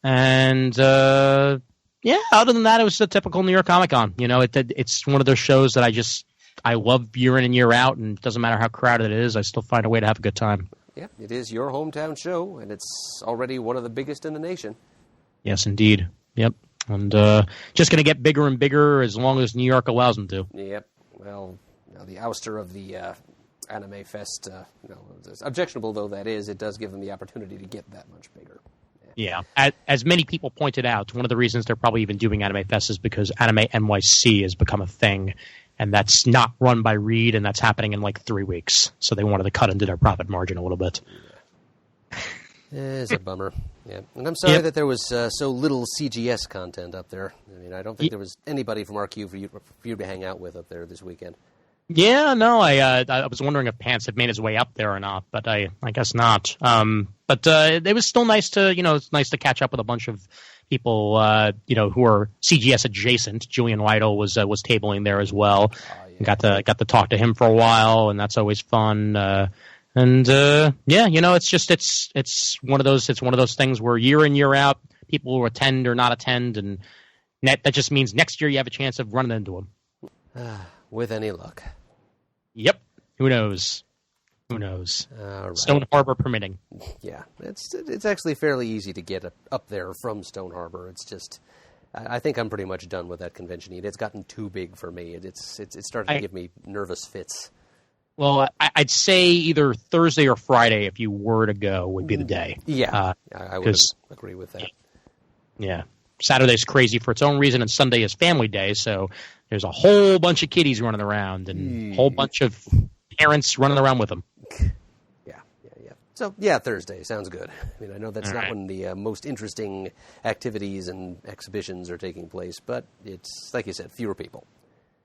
And other than that, it was a typical New York Comic Con. It's one of those shows that I love year in and year out, and it doesn't matter how crowded it is, I still find a way to have a good time. Yeah, it is your hometown show, and it's already one of the biggest in the nation. Yes, indeed. Yep. And just going to get bigger and bigger as long as New York allows them to. Yep. Well, the ouster of the Anime Fest, as objectionable though that is, it does give them the opportunity to get that much bigger. Yeah. As many people pointed out, one of the reasons they're probably even doing Anime Fest is because Anime NYC has become a thing, and that's not run by Reed, and that's happening in like 3 weeks. So they wanted to cut into their profit margin a little bit. It's a bummer. Yeah, and I'm sorry that there was so little CGS content up there. I mean, I don't think there was anybody from RQ for you to hang out with up there this weekend. Yeah, no, I was wondering if Pants had made his way up there or not, but I guess not. But it was still nice to, it's nice to catch up with a bunch of people, who are CGS adjacent. Julian Lytle was tabling there as well. And got to talk to him for a while, and that's always fun. And yeah, it's one of those things where year in, year out, people will attend or not attend, and that just means next year you have a chance of running into them. With any luck. Yep. Who knows? All right. Stone Harbor permitting. Yeah, it's actually fairly easy to get up there from Stone Harbor. It's just, I think I'm pretty much done with that convention. It's gotten too big for me. It's started to give me nervous fits. Well, I'd say either Thursday or Friday, if you were to go, would be the day. Yeah, I would agree with that. Yeah. Saturday's crazy for its own reason, and Sunday is family day, so there's a whole bunch of kiddies running around and a whole bunch of parents running around with them. Yeah. So, yeah, Thursday sounds good. I mean, I know that's not when the most interesting activities and exhibitions are taking place, but it's, like you said, fewer people.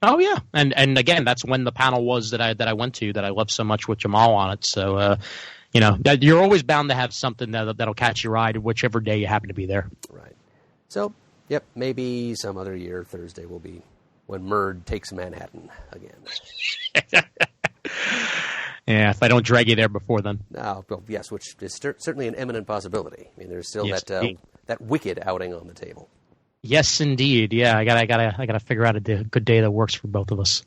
Oh yeah, and again, that's when the panel was that I went to that I loved so much with Jamal on it. So that you're always bound to have something that'll catch your eye, whichever day you happen to be there. Right. So, yep, maybe some other year Thursday will be when Murd takes Manhattan again. Yeah, if I don't drag you there before then. Well, yes, which is certainly an eminent possibility. I mean, there's still that Wicked outing on the table. Yes, indeed. Yeah, I gotta figure out a good day that works for both of us.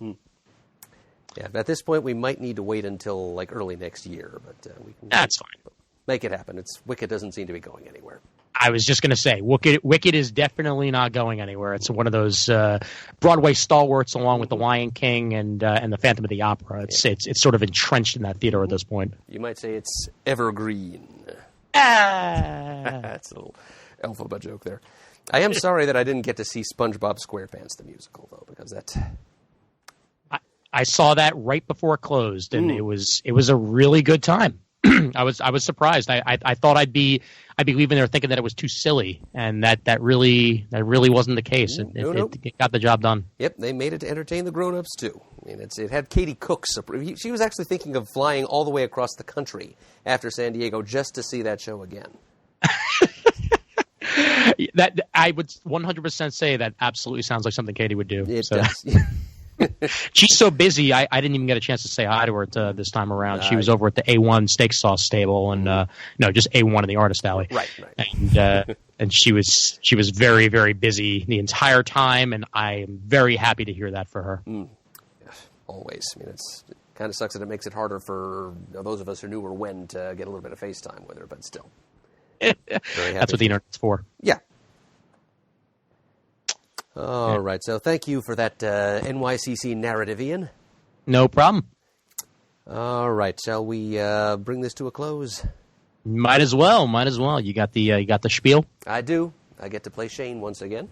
Yeah, at this point, we might need to wait until like early next year, but we can. That's fine. Make it happen. Wicked doesn't seem to be going anywhere. I was just going to say, Wicked is definitely not going anywhere. It's one of those Broadway stalwarts, along with The Lion King and the Phantom of the Opera. It's sort of entrenched in that theater at this point. You might say it's evergreen. That's a little alphabet joke there. I am sorry that I didn't get to see SpongeBob SquarePants the musical, though, because that. I saw that right before it closed, and it was a really good time. I was surprised. I thought I'd be leaving there thinking that it was too silly, and that really wasn't the case. It got the job done. Yep, they made it to entertain the grown-ups too. I mean, it had Katie Cook. She was actually thinking of flying all the way across the country after San Diego just to see that show again. That I would 100% say that absolutely sounds like something Katie would do. It does. She's so busy, I didn't even get a chance to say hi to her this time around. She was over at the A1 Steak Sauce Stable, and just A1 in the Artist Alley. Right. And she was very, very busy the entire time, and I am very happy to hear that for her. Always. I mean, it kind of sucks that it makes it harder for those of us who knew her when to get a little bit of FaceTime with her, but still. That's what the internet's for. Yeah. All right. So thank you for that NYCC narrative, Ian. No problem. All right. Shall we bring this to a close? Might as well. You got the spiel? I do. I get to play Shane once again.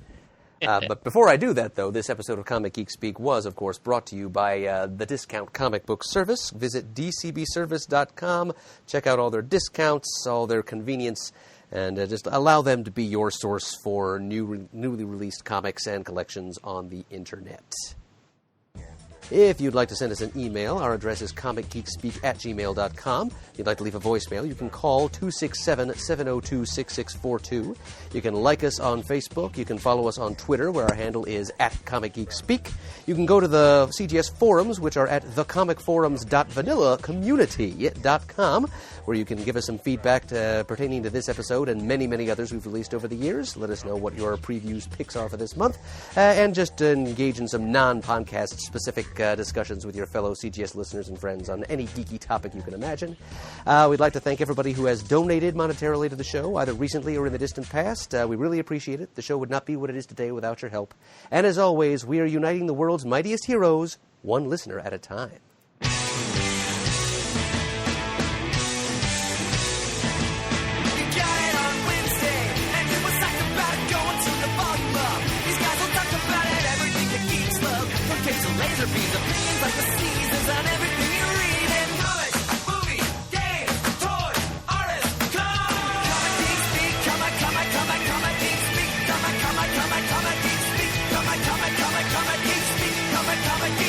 But before I do that, though, this episode of Comic Geek Speak was, of course, brought to you by the Discount Comic Book Service. Visit dcbservice.com. Check out all their discounts, all their convenience, and just allow them to be your source for newly released comics and collections on the Internet. If you'd like to send us an email, our address is comicgeekspeak@gmail.com. If you'd like to leave a voicemail, you can call 267-702-6642. You can like us on Facebook. You can follow us on Twitter, where our handle is @ComicGeekSpeak. You can go to the CGS forums, which are at thecomicforums.vanillacommunity.com, where you can give us some feedback pertaining to this episode and many, many others we've released over the years. Let us know what your previews picks are for this month, and just engage in some non-podcast specific discussions with your fellow CGS listeners and friends on any geeky topic you can imagine. We'd like to thank everybody who has donated monetarily to the show, either recently or in the distant past. We really appreciate it. The show would not be what it is today without your help. And as always, we are uniting the world's mightiest heroes, one listener at a time. Laser beams, opinions like the seasons on everything you read in comics, movies, games, toys, artists, Comic Geek Speak, Comic Geek Speak, Comic Geek Speak, Comic Geek Speak, Comic Geek Speak.